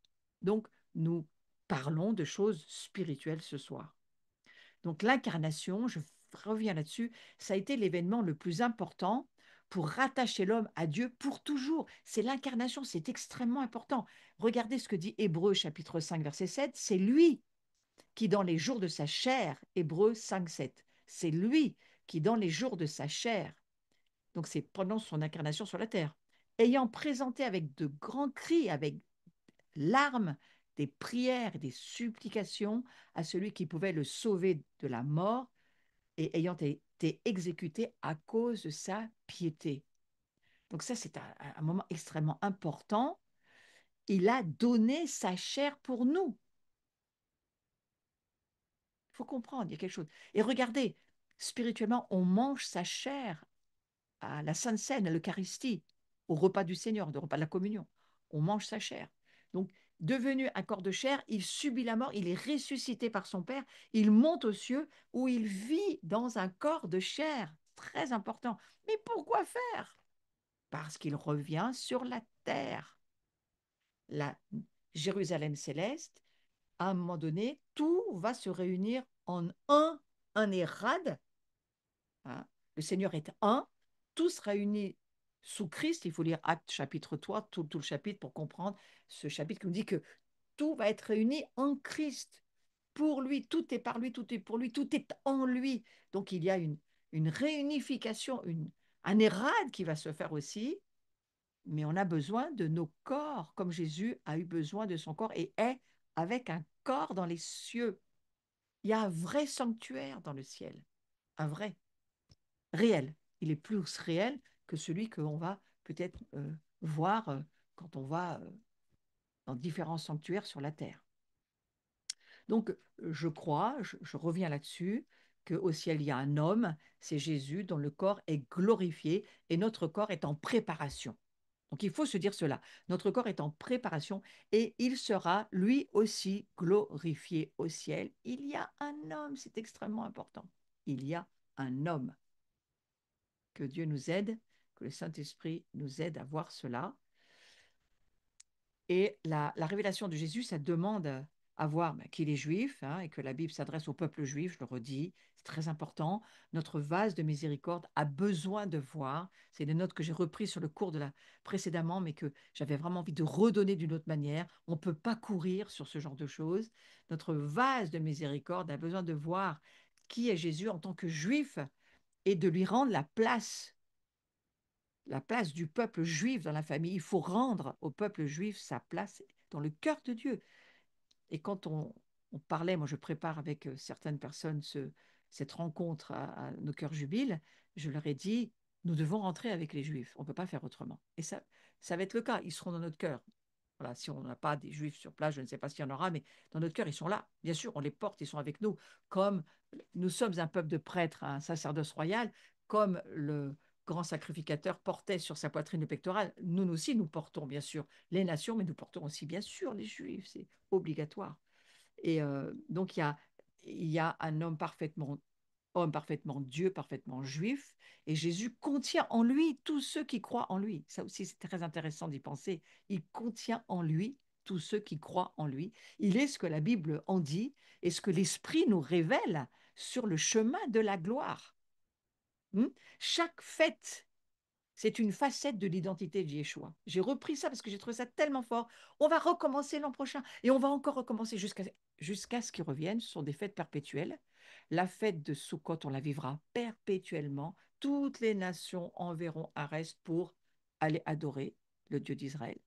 Donc, nous parlons de choses spirituelles ce soir. Donc l'incarnation, je reviens là-dessus, ça a été l'événement le plus important pour rattacher l'homme à Dieu pour toujours. C'est l'incarnation, c'est extrêmement important. Regardez ce que dit Hébreu chapitre 5 verset 7, c'est lui qui dans les jours de sa chair, Hébreu 5 7, c'est lui qui dans les jours de sa chair, donc c'est pendant son incarnation sur la terre, ayant présenté avec de grands cris, avec larmes, des prières et des supplications à celui qui pouvait le sauver de la mort et ayant été exécuté à cause de sa piété. Donc ça, c'est un moment extrêmement important. Il a donné sa chair pour nous. Il faut comprendre, il y a quelque chose. Et regardez, spirituellement, on mange sa chair à la Sainte Seine, à l'Eucharistie, au repas du Seigneur, au repas de la communion. On mange sa chair. Donc, devenu un corps de chair, il subit la mort, il est ressuscité par son Père, il monte aux cieux où il vit dans un corps de chair. Très important. Mais pourquoi faire? Parce qu'il revient sur la terre. La Jérusalem céleste, à un moment donné, tout va se réunir en un érade, hein. Le Seigneur est un, tous réunis sous Christ. Il faut lire Actes chapitre 3, tout le chapitre pour comprendre ce chapitre qui nous dit que tout va être réuni en Christ. Pour lui, tout est par lui, tout est pour lui, tout est en lui. Donc il y a une réunification, un érade qui va se faire aussi, mais on a besoin de nos corps, comme Jésus a eu besoin de son corps et est avec un corps dans les cieux. Il y a un vrai sanctuaire dans le ciel, un vrai, réel. Il est plus réel que celui qu'on va peut-être voir quand on va dans différents sanctuaires sur la terre. Donc, je crois, je reviens là-dessus, qu'au ciel, il y a un homme, c'est Jésus, dont le corps est glorifié et notre corps est en préparation. Donc, il faut se dire cela. Notre corps est en préparation et il sera lui aussi glorifié au ciel. Il y a un homme, c'est extrêmement important. Il y a un homme. Que Dieu nous aide, que le Saint-Esprit nous aide à voir cela. Et la révélation de Jésus, ça demande à voir qu'il est juif, hein, et que la Bible s'adresse au peuple juif, je le redis, c'est très important. Notre vase de miséricorde a besoin de voir. C'est des notes que j'ai reprises sur le cours de la précédemment, mais que j'avais vraiment envie de redonner d'une autre manière. On ne peut pas courir sur ce genre de choses. Notre vase de miséricorde a besoin de voir qui est Jésus en tant que juif et de lui rendre la place du peuple juif dans la famille. Il faut rendre au peuple juif sa place dans le cœur de Dieu. Et quand on parlait, moi je prépare avec certaines personnes cette rencontre à nos cœurs jubiles, je leur ai dit, nous devons rentrer avec les juifs, on ne peut pas faire autrement. Et ça va être le cas, ils seront dans notre cœur. Voilà, si on n'a pas des juifs sur place, je ne sais pas s'il y en aura, mais dans notre cœur, ils sont là. Bien sûr, on les porte, ils sont avec nous. Comme nous sommes un peuple de prêtres, un sacerdoce royal, comme le grand sacrificateur portait sur sa poitrine le pectoral, nous aussi, nous portons bien sûr les nations, mais nous portons aussi bien sûr les juifs, c'est obligatoire. Et donc, il y a un homme parfaitement Dieu, parfaitement juif, et Jésus contient en lui tous ceux qui croient en lui. Ça aussi, c'est très intéressant d'y penser. Il contient en lui tous ceux qui croient en lui. Il est ce que la Bible en dit et ce que l'Esprit nous révèle sur le chemin de la gloire. Hmm. Chaque fête, c'est une facette de l'identité de Yeshua. J'ai repris ça parce que j'ai trouvé ça tellement fort. On va recommencer l'an prochain et on va encore recommencer jusqu'à ce qu'ils reviennent. Ce sont des fêtes perpétuelles. La fête de Sukkot, on la vivra perpétuellement. Toutes les nations enverront un reste pour aller adorer le Dieu d'Israël.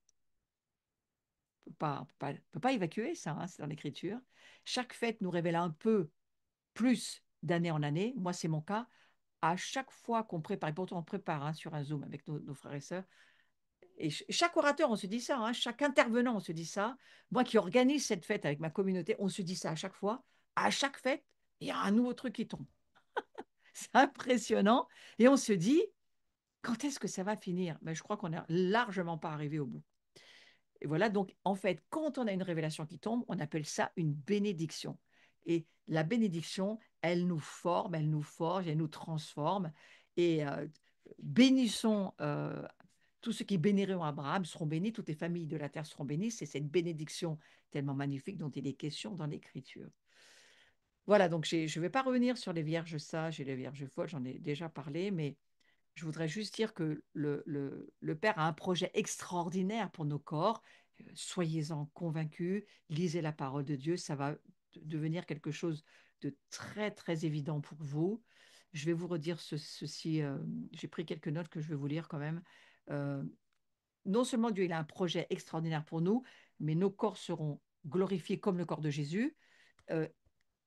On peut pas évacuer ça, hein, c'est dans l'Écriture. Chaque fête nous révèle un peu plus d'année en année. Moi, c'est mon cas. À chaque fois qu'on prépare, et pourtant on prépare, hein, sur un Zoom avec nos frères et sœurs, et chaque orateur, on se dit ça, hein, chaque intervenant, on se dit ça. Moi qui organise cette fête avec ma communauté, on se dit ça à chaque fois. À chaque fête, il y a un nouveau truc qui tombe. C'est impressionnant. Et on se dit, quand est-ce que ça va finir? Je crois qu'on n'est largement pas arrivé au bout. Et voilà, donc en fait, quand on a une révélation qui tombe, on appelle ça une bénédiction. Et la bénédiction, elle nous forme, elle nous forge, elle nous transforme. Et bénissons tous ceux qui béniront Abraham seront bénis, toutes les familles de la terre seront bénies. C'est cette bénédiction tellement magnifique dont il est question dans l'Écriture. Voilà, donc je ne vais pas revenir sur les vierges sages et les vierges folles, j'en ai déjà parlé, mais je voudrais juste dire que le Père a un projet extraordinaire pour nos corps. Soyez-en convaincus, lisez la parole de Dieu, ça va devenir quelque chose de très, très évident pour vous. Je vais vous redire ceci, j'ai pris quelques notes que je vais vous lire quand même. Euh, non seulement Dieu il a un projet extraordinaire pour nous, mais nos corps seront glorifiés comme le corps de Jésus. Euh,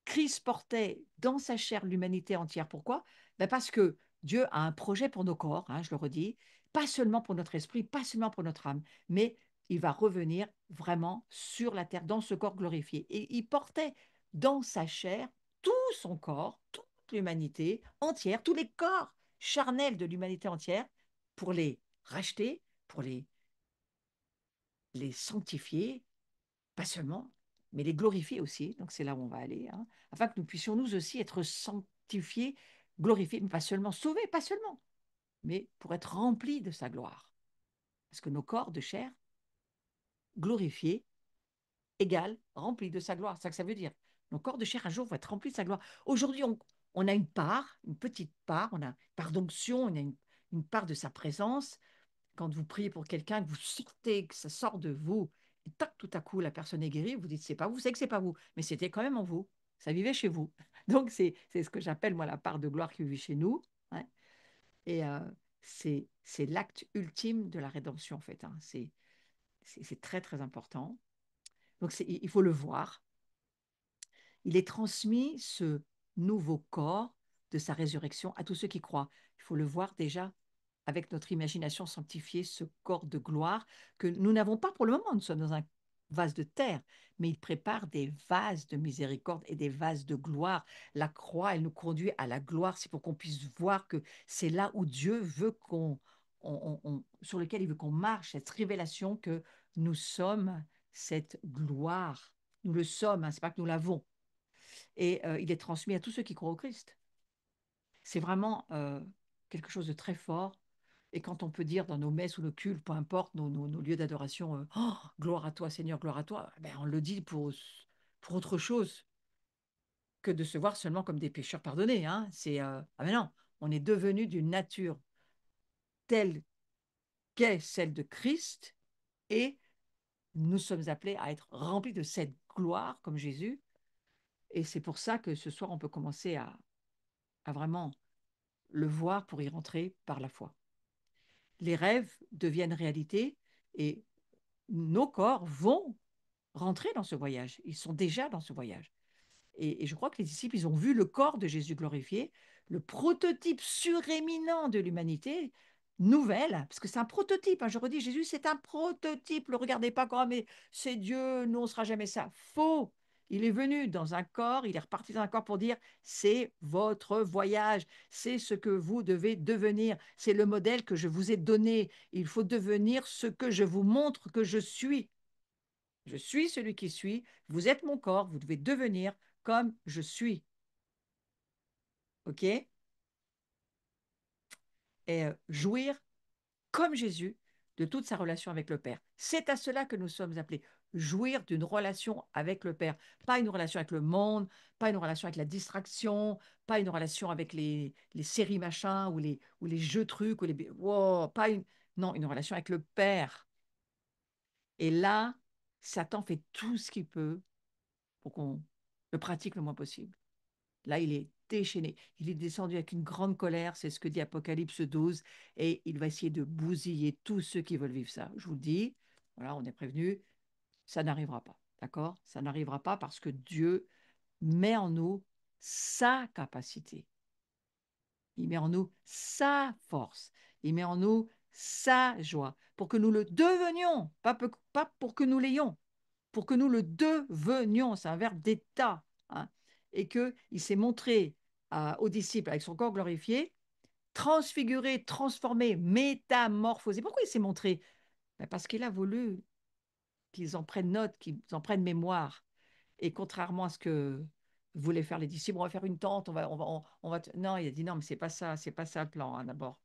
Christ portait dans sa chair l'humanité entière. Pourquoi? Ben parce que Dieu a un projet pour nos corps, hein, je le redis, pas seulement pour notre esprit, pas seulement pour notre âme, mais il va revenir vraiment sur la terre dans ce corps glorifié. Et il portait dans sa chair tout son corps, toute l'humanité entière, tous les corps charnels de l'humanité entière, pour les racheter, pour les sanctifier, pas seulement, mais les glorifier aussi. Donc c'est là où on va aller, hein, afin que nous puissions nous aussi être sanctifiés, glorifiés, mais pas seulement sauvés, pas seulement, mais pour être remplis de sa gloire. Parce que nos corps de chair, glorifiés, égale remplis de sa gloire. C'est ça que ça veut dire. Nos corps de chair, un jour, vont être remplis de sa gloire. Aujourd'hui, on a une part, une petite part, on a une part d'onction, on a une part de sa présence. Quand vous priez pour quelqu'un, que vous sortez, que ça sort de vous, et tac, tout à coup, la personne est guérie, vous dites, c'est pas vous, vous savez que c'est pas vous, mais c'était quand même en vous. Ça vivait chez vous. Donc, c'est ce que j'appelle, moi, la part de gloire qui vit chez nous, hein. Et c'est l'acte ultime de la rédemption, en fait, hein. C'est très, très important. Donc, il faut le voir. Il est transmis, ce nouveau corps de sa résurrection, à tous ceux qui croient. Il faut le voir déjà avec notre imagination sanctifiée, ce corps de gloire que nous n'avons pas pour le moment. Nous sommes dans un vase de terre, mais il prépare des vases de miséricorde et des vases de gloire. La croix, elle nous conduit à la gloire, c'est pour qu'on puisse voir que c'est là où Dieu veut sur lequel il veut qu'on marche, cette révélation que nous sommes cette gloire. Nous le sommes, hein, c'est pas que nous l'avons. Et il est transmis à tous ceux qui croient au Christ. C'est vraiment quelque chose de très fort. Et quand on peut dire dans nos messes ou nos cultes, peu importe, nos lieux d'adoration, oh, gloire à toi Seigneur, gloire à toi, ben, on le dit pour autre chose que de se voir seulement comme des pécheurs pardonnés, hein. Ah mais non, on est devenu d'une nature telle qu'est celle de Christ et nous sommes appelés à être remplis de cette gloire comme Jésus. Et c'est pour ça que ce soir, on peut commencer à vraiment le voir pour y rentrer par la foi. Les rêves deviennent réalité et nos corps vont rentrer dans ce voyage. Ils sont déjà dans ce voyage. Et je crois que les disciples, ils ont vu le corps de Jésus glorifié, le prototype suréminent de l'humanité nouvelle, parce que c'est un prototype, hein, je redis, Jésus, c'est un prototype. Ne le regardez pas comme, mais c'est Dieu, nous, on ne sera jamais ça. Faux. Il est venu dans un corps, il est reparti dans un corps pour dire, c'est votre voyage, c'est ce que vous devez devenir, c'est le modèle que je vous ai donné. Il faut devenir ce que je vous montre que je suis. Je suis celui qui suis, vous êtes mon corps, vous devez devenir comme je suis. OK? Et jouir comme Jésus de toute sa relation avec le Père. C'est à cela que nous sommes appelés. Jouir d'une relation avec le Père. Pas une relation avec le monde, pas une relation avec la distraction, pas une relation avec les séries machins ou les jeux trucs, ou les... Wow, pas une... Non, une relation avec le Père. Et là, Satan fait tout ce qu'il peut pour qu'on le pratique le moins possible. Là, il est déchaîné. Il est descendu avec une grande colère, c'est ce que dit Apocalypse 12, et il va essayer de bousiller tous ceux qui veulent vivre ça. Je vous le dis, voilà, on est prévenu, ça n'arrivera pas. D'accord? Ça n'arrivera pas parce que Dieu met en nous sa capacité. Il met en nous sa force. Il met en nous sa joie pour que nous le devenions, pas pour que nous l'ayons, pour que nous le devenions. C'est un verbe d'état, hein. Et qu'il s'est montré aux disciples avec son corps glorifié, transfiguré, transformé, métamorphosé. Pourquoi il s'est montré? Ben parce qu'il a voulu qu'ils en prennent note, qu'ils en prennent mémoire. Et contrairement à ce que voulaient faire les disciples, on va faire une tente, Non, il a dit non, mais c'est pas ça le plan, hein, d'abord.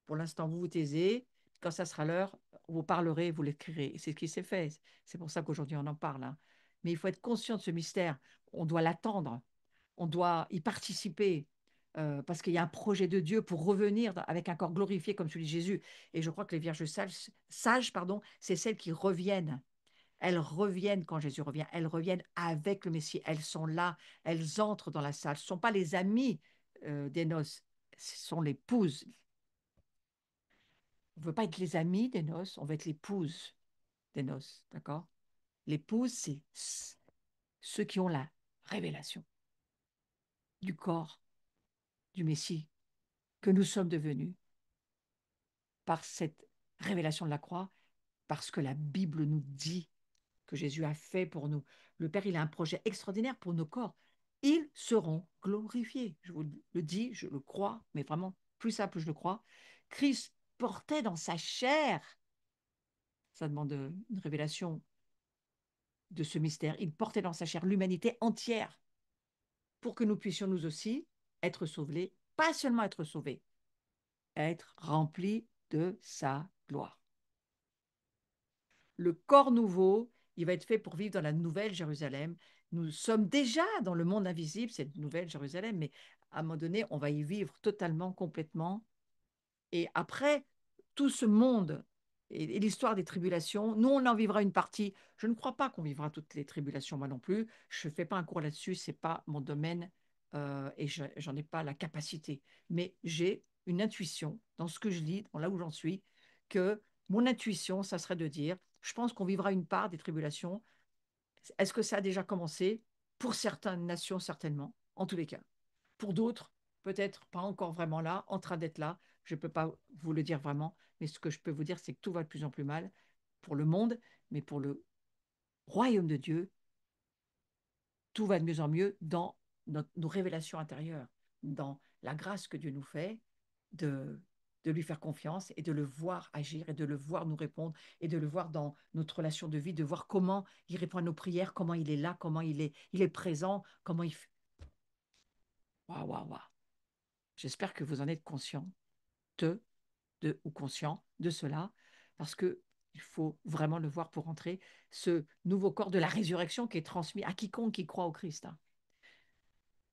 Pour l'instant, vous vous taisez. Quand ça sera l'heure, vous parlerez, vous l'écrirez. C'est ce qui s'est fait. C'est pour ça qu'aujourd'hui, on en parle, hein. Mais il faut être conscient de ce mystère. On doit l'attendre. On doit y participer. Parce qu'il y a un projet de Dieu pour revenir avec un corps glorifié comme celui de Jésus. Et je crois que les vierges sages, pardon, c'est celles qui reviennent. Elles reviennent quand Jésus revient. Elles reviennent avec le Messie. Elles sont là. Elles entrent dans la salle. Ce ne sont pas les amis des noces. Ce sont l'épouse, On ne veut pas être les amis des noces, on veut être l'épouse des noces, d'accord? L'épouse, c'est ceux qui ont la révélation du corps du Messie que nous sommes devenus par cette révélation de la croix, parce que la Bible nous dit que Jésus a fait pour nous. Le Père, il a un projet extraordinaire pour nos corps. Ils seront glorifiés. Je vous le dis, je le crois, mais vraiment, plus ça, plus je le crois. Christ portait dans sa chair, ça demande une révélation de ce mystère, il portait dans sa chair l'humanité entière pour que nous puissions nous aussi être sauvés, pas seulement être sauvés, être remplis de sa gloire. Le corps nouveau, il va être fait pour vivre dans la nouvelle Jérusalem. Nous sommes déjà dans le monde invisible, cette nouvelle Jérusalem, mais à un moment donné, on va y vivre totalement, complètement. Et après, tout ce monde et l'histoire des tribulations, nous, on en vivra une partie. Je ne crois pas qu'on vivra toutes les tribulations, moi non plus. Je ne fais pas un cours là-dessus, ce n'est pas mon domaine et j'en ai pas la capacité. Mais j'ai une intuition dans ce que je lis, dans là où j'en suis, que mon intuition, ça serait de dire, je pense qu'on vivra une part des tribulations. Est-ce que ça a déjà commencé? Pour certaines nations, certainement, en tous les cas. Pour d'autres, peut-être pas encore vraiment là, en train d'être là. Je ne peux pas vous le dire vraiment, mais ce que je peux vous dire, c'est que tout va de plus en plus mal pour le monde, mais pour le royaume de Dieu, tout va de mieux en mieux dans nos révélations intérieures, dans la grâce que Dieu nous fait de lui faire confiance et de le voir agir et de le voir nous répondre et de le voir dans notre relation de vie, de voir comment il répond à nos prières, comment il est là, comment il est présent, comment il fait. Waouh, waouh, waouh. J'espère que vous en êtes conscient ou conscient de cela, parce que il faut vraiment le voir pour entrer ce nouveau corps de la résurrection qui est transmis à quiconque qui croit au Christ. Hein.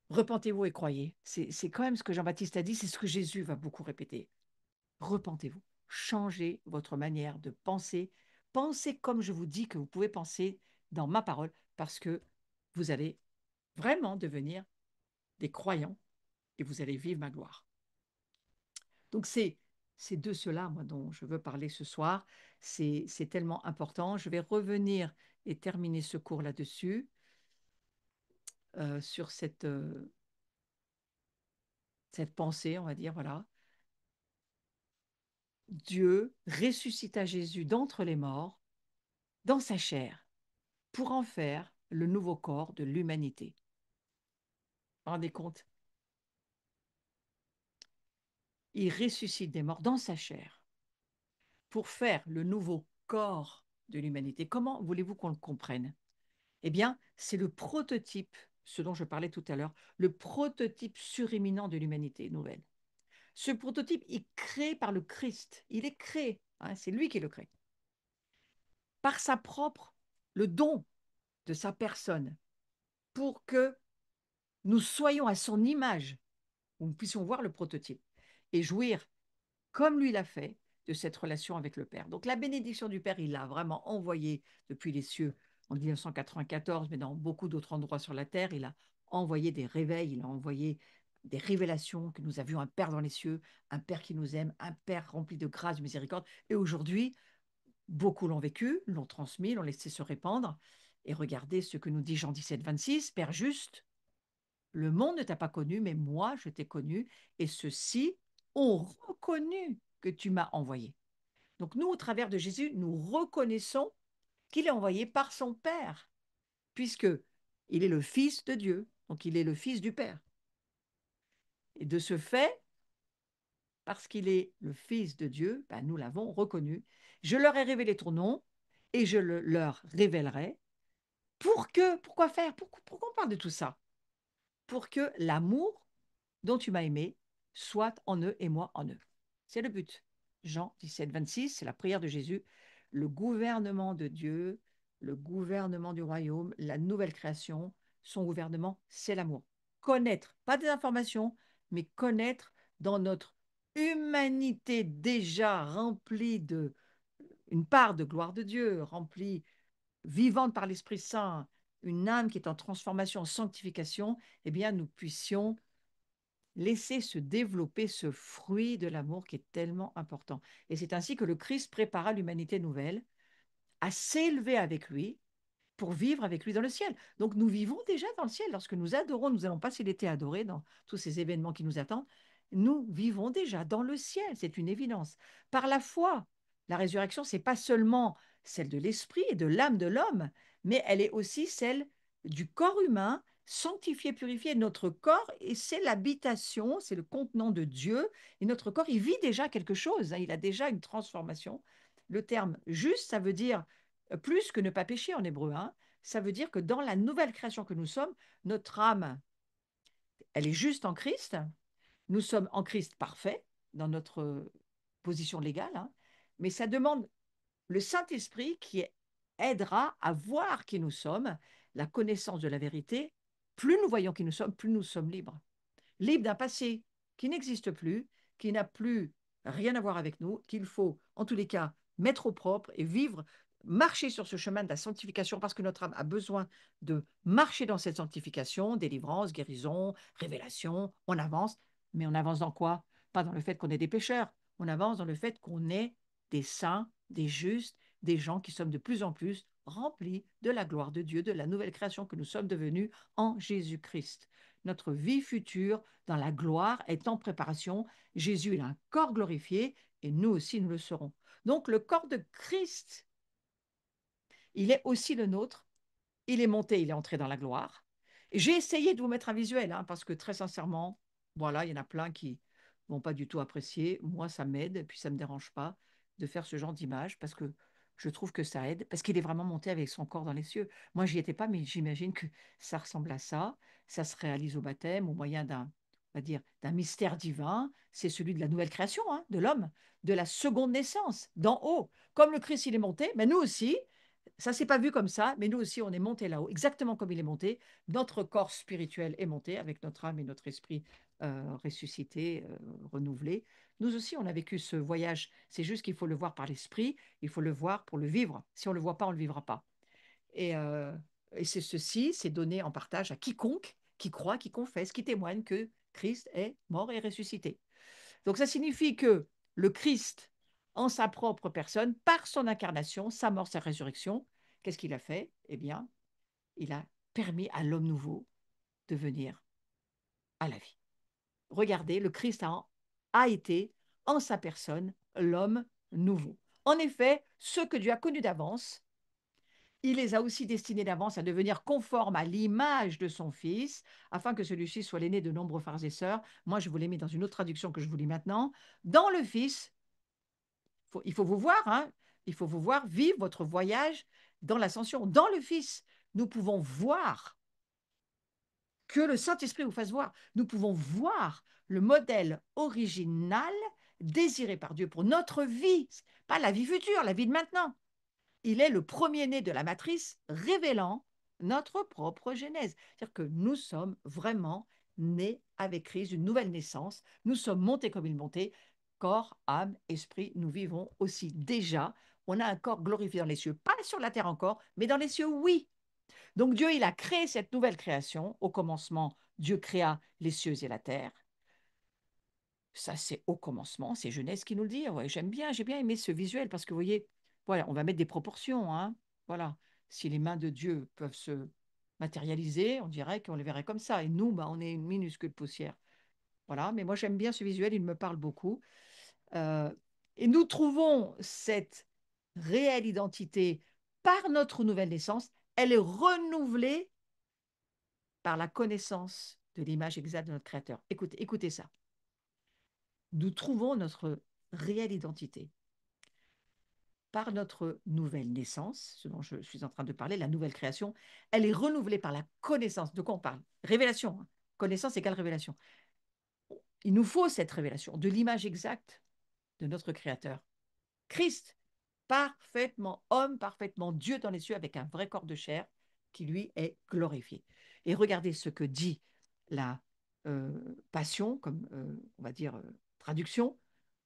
Repentez-vous et croyez. C'est quand même ce que Jean-Baptiste a dit, c'est ce que Jésus va beaucoup répéter. Repentez-vous, changez votre manière de penser. Pensez comme je vous dis que vous pouvez penser dans ma parole, parce que vous allez vraiment devenir des croyants et vous allez vivre ma gloire. Donc c'est de cela, moi, dont je veux parler ce soir. C'est tellement important. Je vais revenir et terminer ce cours là-dessus, sur cette pensée, on va dire, voilà. Dieu ressuscita Jésus d'entre les morts dans sa chair pour en faire le nouveau corps de l'humanité. Vous vous rendez compte? Il ressuscite des morts dans sa chair pour faire le nouveau corps de l'humanité. Comment voulez-vous qu'on le comprenne? Eh bien, c'est le prototype, ce dont je parlais tout à l'heure, le prototype suréminent de l'humanité nouvelle. Ce prototype est créé par le Christ. Il est créé, hein, c'est lui qui le crée, par sa propre, le don de sa personne, pour que nous soyons à son image, où nous puissions voir le prototype et jouir, comme lui l'a fait, de cette relation avec le Père. Donc la bénédiction du Père, il l'a vraiment envoyée depuis les cieux en 1994, mais dans beaucoup d'autres endroits sur la terre. Il a envoyé des réveils, il a envoyé des révélations, que nous avions un Père dans les cieux, un Père qui nous aime, un Père rempli de grâce, de miséricorde. Et aujourd'hui, beaucoup l'ont vécu, l'ont transmis, l'ont laissé se répandre. Et regardez ce que nous dit Jean 17, 26, Père juste, le monde ne t'a pas connu, mais moi, je t'ai connu, et ceux-ci ont reconnu que tu m'as envoyé. Donc nous, au travers de Jésus, nous reconnaissons qu'il est envoyé par son Père, puisque il est le Fils de Dieu, donc il est le Fils du Père. Et de ce fait, parce qu'il est le Fils de Dieu, ben, nous l'avons reconnu. Je leur ai révélé ton nom, et je le leur révélerai. Pourquoi faire? Pourquoi on parle de tout ça? Pour que l'amour dont tu m'as aimé soit en eux et moi en eux. C'est le but. Jean 17, 26, c'est la prière de Jésus. Le gouvernement de Dieu, le gouvernement du royaume, la nouvelle création, son gouvernement, c'est l'amour. Connaître, pas des informations, mais connaître dans notre humanité déjà remplie de une part de gloire de Dieu, remplie, vivante par l'Esprit Saint, une âme qui est en transformation, en sanctification, eh bien, nous puissions laisser se développer ce fruit de l'amour qui est tellement important. Et c'est ainsi que le Christ prépara l'humanité nouvelle à s'élever avec lui pour vivre avec lui dans le ciel. Donc nous vivons déjà dans le ciel. Lorsque nous adorons, nous allons passer l'été adoré dans tous ces événements qui nous attendent. Nous vivons déjà dans le ciel, c'est une évidence. Par la foi, la résurrection, c'est pas seulement celle de l'esprit et de l'âme de l'homme, mais elle est aussi celle du corps humain, sanctifié, purifié. Notre corps, et c'est l'habitation, c'est le contenant de Dieu. Et notre corps, il vit déjà quelque chose, hein, il a déjà une transformation. Le terme juste, ça veut dire plus que ne pas pécher en hébreu, hein. Ça veut dire que dans la nouvelle création que nous sommes, notre âme, elle est juste en Christ. Nous sommes en Christ parfait dans notre position légale, hein. Mais ça demande le Saint-Esprit qui aidera à voir qui nous sommes, la connaissance de la vérité. Plus nous voyons qui nous sommes, plus nous sommes libres. Libres d'un passé qui n'existe plus, qui n'a plus rien à voir avec nous, qu'il faut en tous les cas mettre au propre et vivre, marcher sur ce chemin de la sanctification parce que notre âme a besoin de marcher dans cette sanctification, délivrance, guérison, révélation. On avance, mais on avance dans quoi? Pas dans le fait qu'on est des pécheurs, on avance dans le fait qu'on est des saints, des justes, des gens qui sommes de plus en plus remplis de la gloire de Dieu, de la nouvelle création que nous sommes devenus en Jésus-Christ. Notre vie future dans la gloire est en préparation. Jésus a un corps glorifié et nous aussi nous le serons. Donc le corps de Christ, il est aussi le nôtre. Il est monté, il est entré dans la gloire. Et j'ai essayé de vous mettre un visuel, hein, parce que très sincèrement, voilà, il y en a plein qui vont pas du tout apprécier. Moi, ça m'aide, et puis ça ne me dérange pas de faire ce genre d'image, parce que je trouve que ça aide, parce qu'il est vraiment monté avec son corps dans les cieux. Moi, j'y étais pas, mais j'imagine que ça ressemble à ça. Ça se réalise au baptême, au moyen d'un, on va dire, d'un mystère divin. C'est celui de la nouvelle création, hein, de l'homme, de la seconde naissance, d'en haut. Comme le Christ, il est monté, mais nous aussi, ça s'est pas vu comme ça, mais nous aussi, on est monté là-haut, exactement comme il est monté. Notre corps spirituel est monté avec notre âme et notre esprit ressuscité, renouvelé. Nous aussi, on a vécu ce voyage. C'est juste qu'il faut le voir par l'esprit, il faut le voir pour le vivre. Si on ne le voit pas, on ne le vivra pas. Et, euh, et c'est ceci, c'est donné en partage à quiconque qui croit, qui confesse, qui témoigne que Christ est mort et ressuscité. Donc ça signifie que le Christ, en sa propre personne, par son incarnation, sa mort, sa résurrection, qu'est-ce qu'il a fait? Eh bien, il a permis à l'homme nouveau de venir à la vie. Regardez, le Christ a été, en sa personne, l'homme nouveau. En effet, ceux que Dieu a connus d'avance, il les a aussi destinés d'avance à devenir conformes à l'image de son Fils, afin que celui-ci soit l'aîné de nombreux frères et sœurs. Moi, je vous l'ai mis dans une autre traduction que je vous lis maintenant. Dans le Fils, il faut vous voir, hein, il faut vous voir vivre votre voyage dans l'ascension. Dans le Fils, nous pouvons voir que le Saint-Esprit vous fasse voir. Nous pouvons voir le modèle original désiré par Dieu pour notre vie, pas la vie future, la vie de maintenant. Il est le premier-né de la matrice révélant notre propre genèse. C'est-à-dire que nous sommes vraiment nés avec Christ, une nouvelle naissance. Nous sommes montés comme il montait, corps, âme, esprit. Nous vivons aussi déjà. On a un corps glorifié dans les cieux, pas sur la terre encore, mais dans les cieux, oui. Donc Dieu, il a créé cette nouvelle création. Au commencement, Dieu créa les cieux et la terre. Ça, c'est au commencement, c'est Genèse qui nous le dit. Ouais, j'ai bien aimé ce visuel parce que vous voyez, voilà, on va mettre des proportions, hein. Voilà. Si les mains de Dieu peuvent se matérialiser, on dirait qu'on les verrait comme ça. Et nous, bah, on est une minuscule poussière. Voilà. Mais moi, j'aime bien ce visuel, il me parle beaucoup. Euh, et nous trouvons cette réelle identité par notre nouvelle naissance. Elle est renouvelée par la connaissance de l'image exacte de notre Créateur. Écoutez, écoutez ça. Nous trouvons notre réelle identité par notre nouvelle naissance, ce dont je suis en train de parler, la nouvelle création. Elle est renouvelée par la connaissance. De quoi on parle? Révélation, hein. Connaissance égale révélation. Il nous faut cette révélation de l'image exacte de notre Créateur. Christ, parfaitement homme, parfaitement Dieu dans les cieux, avec un vrai corps de chair qui lui est glorifié. Et regardez ce que dit la Passion, comme on va dire traduction.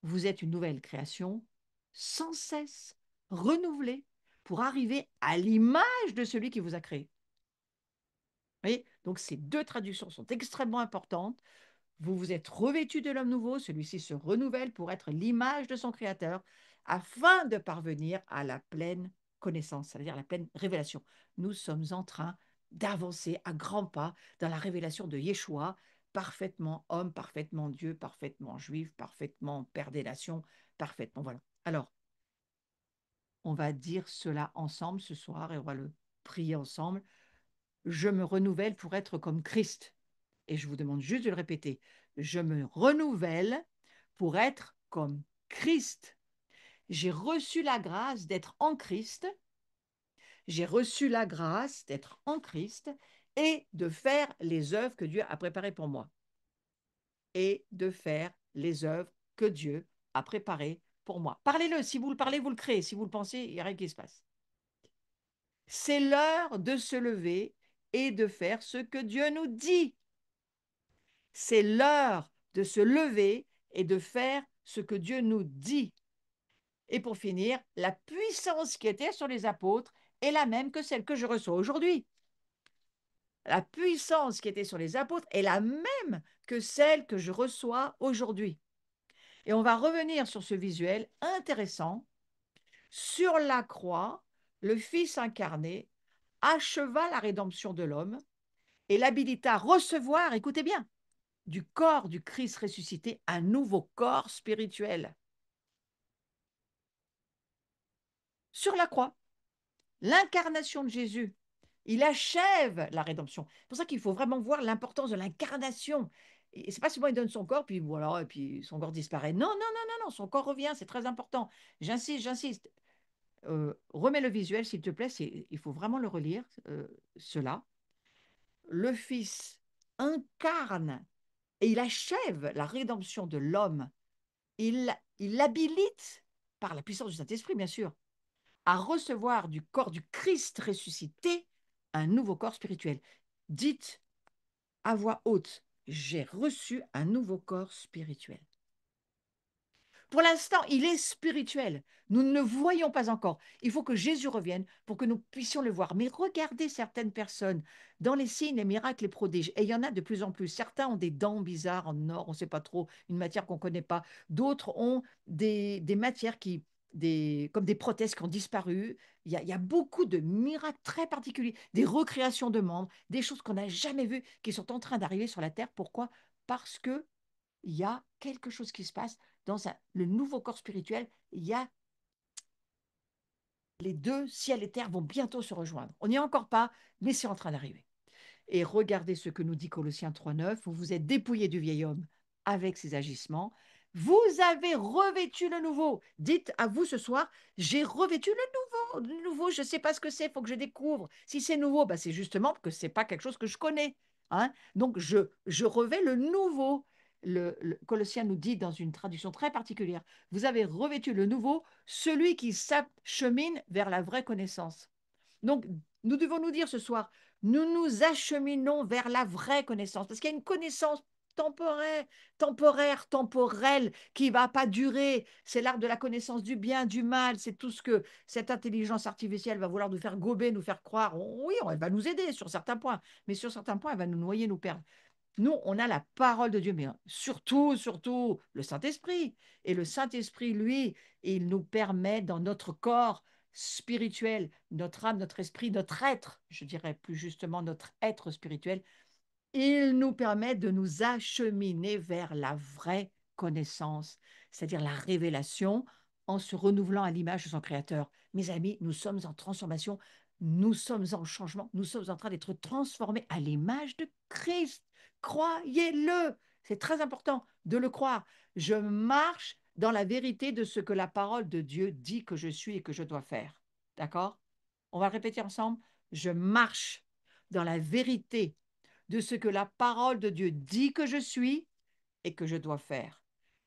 Vous êtes une nouvelle création sans cesse renouvelée pour arriver à l'image de celui qui vous a créé. Vous voyez? Donc ces deux traductions sont extrêmement importantes. Vous vous êtes revêtus de l'homme nouveau, celui-ci se renouvelle pour être l'image de son Créateur, afin de parvenir à la pleine connaissance, c'est-à-dire la pleine révélation. Nous sommes en train d'avancer à grands pas dans la révélation de Yeshua, parfaitement homme, parfaitement Dieu, parfaitement juif, parfaitement Père des nations, parfaitement. Voilà. Alors, on va dire cela ensemble ce soir et on va le prier ensemble. Je me renouvelle pour être comme Christ. Et je vous demande juste de le répéter. Je me renouvelle pour être comme Christ. J'ai reçu la grâce d'être en Christ. J'ai reçu la grâce d'être en Christ et de faire les œuvres que Dieu a préparées pour moi. Et de faire les œuvres que Dieu a préparées pour moi. Parlez-le. Si vous le parlez, vous le créez. Si vous le pensez, il n'y a rien qui se passe. C'est l'heure de se lever et de faire ce que Dieu nous dit. C'est l'heure de se lever et de faire ce que Dieu nous dit. Et pour finir, la puissance qui était sur les apôtres est la même que celle que je reçois aujourd'hui. La puissance qui était sur les apôtres est la même que celle que je reçois aujourd'hui. Et on va revenir sur ce visuel intéressant. Sur la croix, le Fils incarné acheva la rédemption de l'homme et l'habilita à recevoir, écoutez bien, du corps du Christ ressuscité, un nouveau corps spirituel. Sur la croix, l'incarnation de Jésus, il achève la rédemption. C'est pour ça qu'il faut vraiment voir l'importance de l'incarnation. Et c'est pas seulement il donne son corps, puis voilà, et puis son corps disparaît. Non, non, non, non, non, son corps revient, c'est très important. J'insiste, j'insiste. Remets le visuel, s'il te plaît, il faut vraiment le relire, cela. Le Fils incarne et il achève la rédemption de l'homme. Il l'habilite, par la puissance du Saint-Esprit, bien sûr, à recevoir du corps du Christ ressuscité un nouveau corps spirituel. Dites à voix haute, j'ai reçu un nouveau corps spirituel. Pour l'instant, il est spirituel. Nous ne le voyons pas encore. Il faut que Jésus revienne pour que nous puissions le voir. Mais regardez certaines personnes dans les signes, les miracles, les prodiges. Et il y en a de plus en plus. Certains ont des dents bizarres en or, on ne sait pas trop, une matière qu'on ne connaît pas. D'autres ont des matières comme des prothèses qui ont disparu. Il y a beaucoup de miracles très particuliers, des recréations de membres, des choses qu'on n'a jamais vues qui sont en train d'arriver sur la Terre. Pourquoi? Parce que il y a quelque chose qui se passe dans le nouveau corps spirituel. Il y a les deux, ciel et terre vont bientôt se rejoindre. On n'y est encore pas, mais c'est en train d'arriver. Et regardez ce que nous dit Colossiens 3,9. Vous vous êtes dépouillé du vieil homme avec ses agissements. Vous avez revêtu le nouveau. Dites à vous ce soir, j'ai revêtu le nouveau. Le nouveau, je ne sais pas ce que c'est, il faut que je découvre. Si c'est nouveau, bah c'est justement que ce n'est pas quelque chose que je connais. Hein. Donc, je revais le nouveau. Le Colossien nous dit dans une traduction très particulière, vous avez revêtu le nouveau, celui qui s'achemine vers la vraie connaissance. Donc, nous devons nous dire ce soir, nous nous acheminons vers la vraie connaissance, parce qu'il y a une connaissance temporelle, qui ne va pas durer. C'est l'art de la connaissance du bien, du mal, c'est tout ce que cette intelligence artificielle va vouloir nous faire gober, nous faire croire. Oui, elle va nous aider sur certains points, mais sur certains points, elle va nous noyer, nous perdre. Nous, on a la parole de Dieu, mais surtout, surtout le Saint-Esprit. Et le Saint-Esprit, lui, il nous permet dans notre corps spirituel, notre âme, notre esprit, notre être, je dirais plus justement notre être spirituel, il nous permet de nous acheminer vers la vraie connaissance, c'est-à-dire la révélation, en se renouvelant à l'image de son Créateur. Mes amis, nous sommes en transformation, nous sommes en changement, nous sommes en train d'être transformés à l'image de Christ. Croyez-le, c'est très important de le croire. Je marche dans la vérité de ce que la parole de Dieu dit que je suis et que je dois faire. D'accord? On va le répéter ensemble. Je marche dans la vérité de ce que la parole de Dieu dit que je suis et que je dois faire.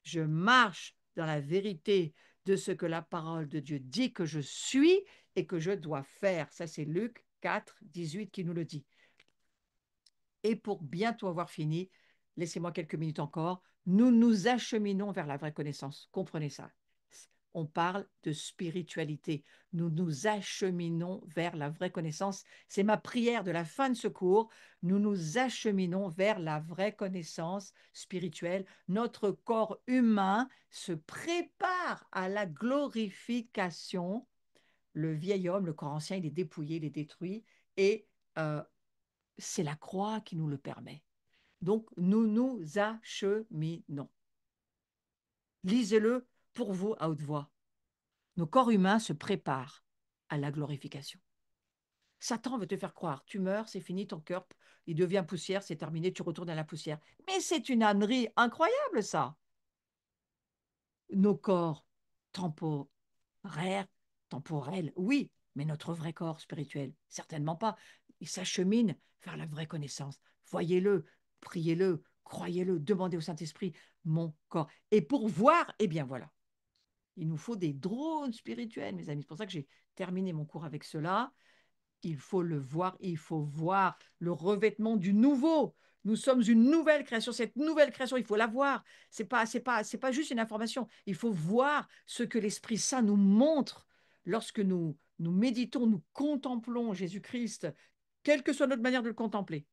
Je marche dans la vérité de ce que la parole de Dieu dit que je suis et que je dois faire. Ça, c'est Luc 4, 18 qui nous le dit. Et pour bientôt avoir fini, laissez-moi quelques minutes encore, nous nous acheminons vers la vraie connaissance. Comprenez ça. on parle de spiritualité. Nous nous acheminons vers la vraie connaissance. C'est ma prière de la fin de ce cours. Nous nous acheminons vers la vraie connaissance spirituelle. Notre corps humain se prépare à la glorification. Le vieil homme, le corps ancien, il est dépouillé, il est détruit. Et euh, c'est la croix qui nous le permet. Donc, nous nous acheminons. Lisez-le pour vous à haute voix. Nos corps humains se préparent à la glorification. Satan veut te faire croire, tu meurs, c'est fini, ton cœur, il devient poussière, c'est terminé, tu retournes à la poussière. Mais c'est une ânerie incroyable, ça. Nos corps temporaires, temporels, oui, mais notre vrai corps spirituel, certainement pas. Il s'achemine vers la vraie connaissance. Voyez-le, priez-le, croyez-le, demandez au Saint-Esprit, mon corps. Et pour voir, eh bien voilà, il nous faut des drones spirituels, mes amis. C'est pour ça que j'ai terminé mon cours avec cela. Il faut le voir, il faut voir le revêtement du nouveau. Nous sommes une nouvelle création. Cette nouvelle création, il faut la voir. C'est pas juste une information. Il faut voir ce que l'Esprit Saint nous montre lorsque nous méditons, nous contemplons Jésus-Christ, quelle que soit notre manière de le contempler.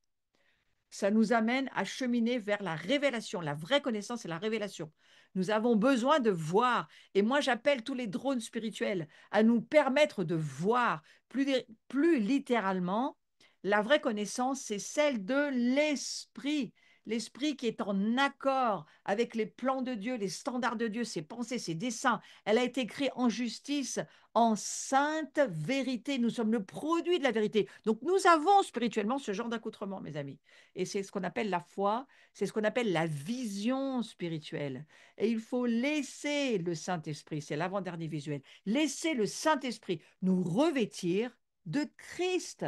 Ça nous amène à cheminer vers la révélation. La vraie connaissance, c'est la révélation. Nous avons besoin de voir. Et moi, j'appelle tous les drones spirituels à nous permettre de voir plus littéralement. La vraie connaissance, c'est celle de l'esprit. L'esprit qui est en accord avec les plans de Dieu, les standards de Dieu, ses pensées, ses desseins. Elle a été créée en justice, en sainte vérité. Nous sommes le produit de la vérité. Donc nous avons spirituellement ce genre d'accoutrement, mes amis. Et c'est ce qu'on appelle la foi, c'est ce qu'on appelle la vision spirituelle. Et il faut laisser le Saint-Esprit, c'est l'avant-dernier visuel, laisser le Saint-Esprit nous revêtir de Christ.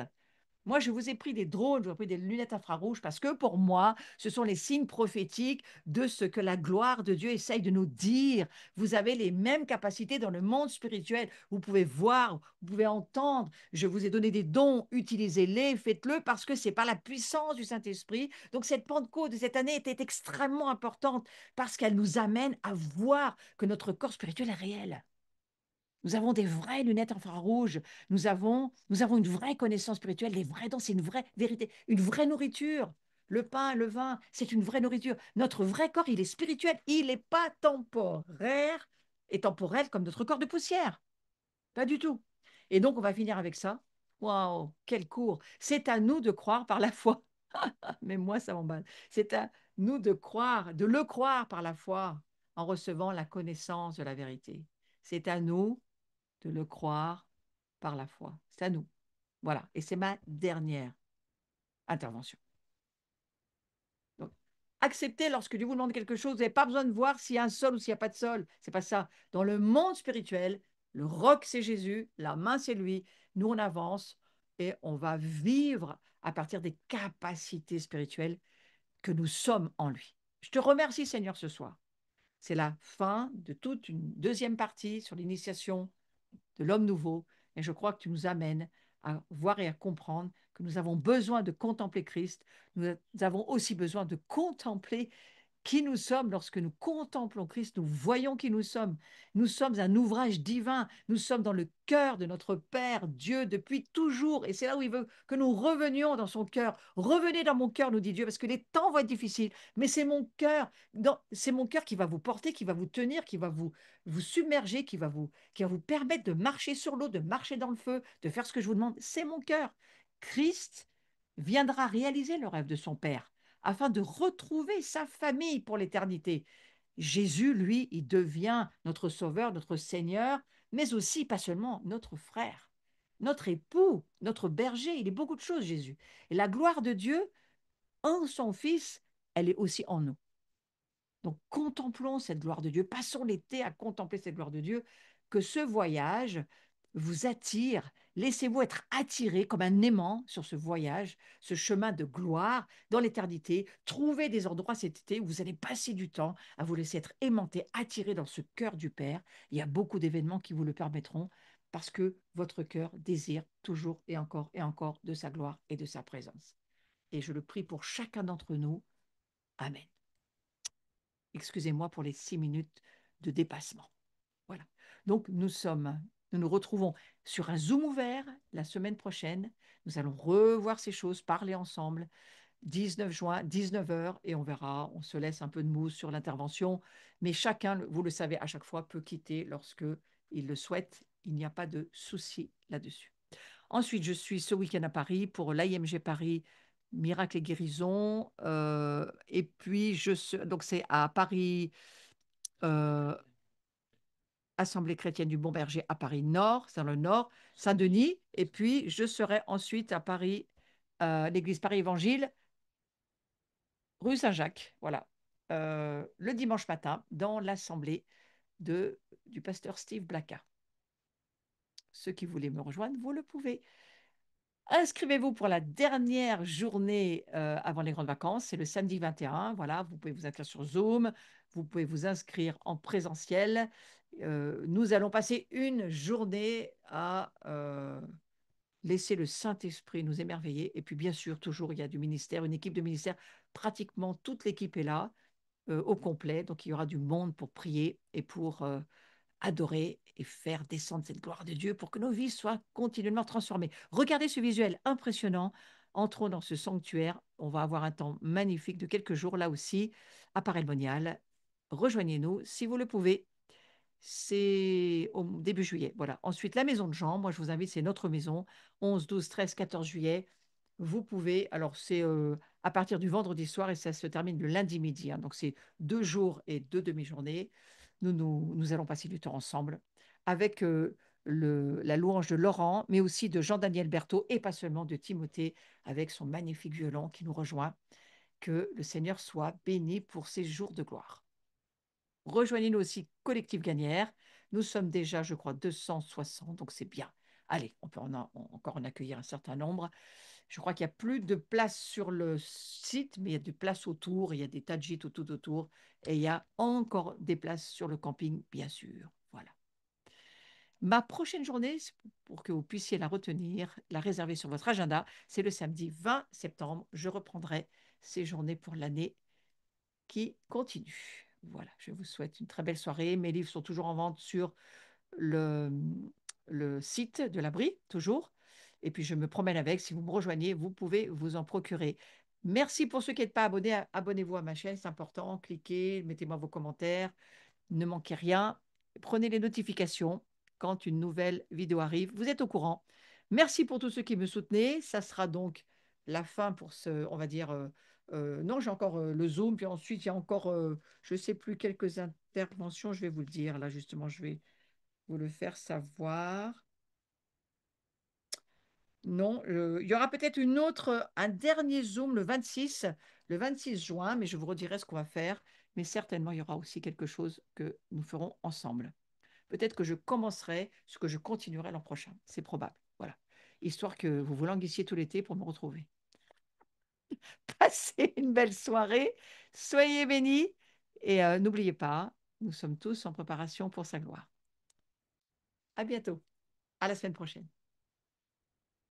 Moi, je vous ai pris des drones, je vous ai pris des lunettes infrarouges parce que pour moi, ce sont les signes prophétiques de ce que la gloire de Dieu essaye de nous dire. Vous avez les mêmes capacités dans le monde spirituel. Vous pouvez voir, vous pouvez entendre. Je vous ai donné des dons, utilisez-les, faites-le parce que c'est par la puissance du Saint-Esprit. Donc cette Pentecôte de cette année était extrêmement importante parce qu'elle nous amène à voir que notre corps spirituel est réel. Nous avons des vraies lunettes infrarouges. Nous avons une vraie connaissance spirituelle. Les vrais dons, c'est une vraie vérité, une vraie nourriture. Le pain, le vin, c'est une vraie nourriture. Notre vrai corps, il est spirituel. Il n'est pas temporaire et temporel comme notre corps de poussière. Pas du tout. Et donc, on va finir avec ça. Waouh, quel cours. C'est à nous de croire par la foi. Mais moi, ça m'emballe. C'est à nous de croire, de le croire par la foi en recevant la connaissance de la vérité. C'est à nous de le croire par la foi. C'est à nous. Voilà. Et c'est ma dernière intervention. Donc, acceptez lorsque Dieu vous demande quelque chose, vous n'avez pas besoin de voir s'il y a un sol ou s'il n'y a pas de sol. C'est pas ça. Dans le monde spirituel, le roc, c'est Jésus, la main, c'est lui. Nous, on avance et on va vivre à partir des capacités spirituelles que nous sommes en lui. Je te remercie, Seigneur, ce soir. C'est la fin de toute une deuxième partie sur l'initiation de l'homme nouveau. Et je crois que tu nous amènes à voir et à comprendre que nous avons besoin de contempler Christ. Nous avons aussi besoin de contempler qui nous sommes lorsque nous contemplons Christ, nous voyons qui nous sommes. Nous sommes un ouvrage divin. Nous sommes dans le cœur de notre Père, Dieu, depuis toujours. Et c'est là où il veut que nous revenions dans son cœur. Revenez dans mon cœur, nous dit Dieu, parce que les temps vont être difficiles. Mais c'est mon cœur, c'est mon cœur qui va vous porter, qui va vous tenir, qui va vous submerger, qui va vous permettre de marcher sur l'eau, de marcher dans le feu, de faire ce que je vous demande. C'est mon cœur. Christ viendra réaliser le rêve de son Père afin de retrouver sa famille pour l'éternité. Jésus, lui, il devient notre Sauveur, notre Seigneur, mais aussi, pas seulement, notre frère, notre époux, notre berger. Il est beaucoup de choses, Jésus. Et la gloire de Dieu en son Fils, elle est aussi en nous. Donc, contemplons cette gloire de Dieu. Passons l'été à contempler cette gloire de Dieu. Que ce voyage vous attire. Laissez-vous être attiré comme un aimant sur ce voyage, ce chemin de gloire dans l'éternité. Trouvez des endroits cet été où vous allez passer du temps à vous laisser être aimanté, attiré dans ce cœur du Père. Il y a beaucoup d'événements qui vous le permettront parce que votre cœur désire toujours et encore de sa gloire et de sa présence. Et je le prie pour chacun d'entre nous. Amen. Excusez-moi pour les 6 minutes de dépassement. Voilà. Donc, nous nous retrouvons sur un Zoom ouvert la semaine prochaine. Nous allons revoir ces choses, parler ensemble. 19 juin, 19 heures, et on verra. On se laisse un peu de mousse sur l'intervention. Mais chacun, vous le savez, à chaque fois, peut quitter lorsque il le souhaite. Il n'y a pas de souci là-dessus. Ensuite, je suis ce week-end à Paris pour l'AIMG Paris Miracle et Guérison. Et puis, donc c'est à Paris, euh, Assemblée chrétienne du Bon Berger à Paris Nord, c'est dans le Nord, Saint-Denis. Et puis, je serai ensuite à Paris, l'église Paris Évangile, rue Saint-Jacques, voilà, le dimanche matin, dans l'assemblée du pasteur Steve Blacka. Ceux qui voulaient me rejoindre, vous le pouvez. Inscrivez-vous pour la dernière journée avant les grandes vacances. C'est le samedi 21. Voilà, vous pouvez vous inscrire sur Zoom. Vous pouvez vous inscrire en présentiel. Nous allons passer une journée à laisser le Saint-Esprit nous émerveiller. Et puis, bien sûr, toujours, il y a du ministère, une équipe de ministère. Pratiquement toute l'équipe est là, au complet. Donc, il y aura du monde pour prier et pour adorer et faire descendre cette gloire de Dieu pour que nos vies soient continuellement transformées. Regardez ce visuel impressionnant. Entrons dans ce sanctuaire. On va avoir un temps magnifique de quelques jours là aussi à Paray-le-Monial. Rejoignez-nous si vous le pouvez. C'est au début juillet. Voilà. Ensuite, la maison de Jean. Moi, je vous invite, c'est notre maison. 11, 12, 13, 14 juillet. Vous pouvez, alors c'est à partir du vendredi soir et ça se termine le lundi midi, hein. Donc c'est 2 jours et 2 demi-journées. Nous allons passer du temps ensemble avec la louange de Laurent, mais aussi de Jean-Daniel Berthaud et pas seulement de Timothée avec son magnifique violon qui nous rejoint. Que le Seigneur soit béni pour ces jours de gloire. Rejoignez-nous aussi, Collectif Gagnère. Nous sommes déjà, je crois, 260, donc c'est bien. Allez, on peut encore en accueillir un certain nombre. Je crois qu'il n'y a plus de place sur le site, mais il y a des places autour, il y a des tas de gîtes tout autour, et il y a encore des places sur le camping, bien sûr. Voilà. Ma prochaine journée, pour que vous puissiez la retenir, la réserver sur votre agenda, c'est le samedi 20 septembre. Je reprendrai ces journées pour l'année qui continue. Voilà, je vous souhaite une très belle soirée. Mes livres sont toujours en vente sur le, le site de l'abri, toujours. Et puis, je me promène avec. Si vous me rejoignez, vous pouvez vous en procurer. Merci pour ceux qui n'êtes pas abonnés. Abonnez-vous à ma chaîne, c'est important. Cliquez, mettez-moi vos commentaires. Ne manquez rien. Prenez les notifications quand une nouvelle vidéo arrive. Vous êtes au courant. Merci pour tous ceux qui me soutenaient. Ça sera donc la fin pour ce, on va dire, non, j'ai encore le Zoom, puis ensuite il y a encore, je ne sais plus, quelques interventions. Je vais vous le dire. Là, justement, je vais vous le faire savoir. Non, il y aura peut-être un dernier Zoom le 26 juin, mais je vous redirai ce qu'on va faire. Mais certainement, il y aura aussi quelque chose que nous ferons ensemble. Peut-être que je commencerai ce que je continuerai l'an prochain. C'est probable. Voilà. Histoire que vous vous languissiez tout l'été pour me retrouver. Passez une belle soirée. Soyez bénis. Et n'oubliez pas, nous sommes tous en préparation pour sa gloire. À bientôt. À la semaine prochaine.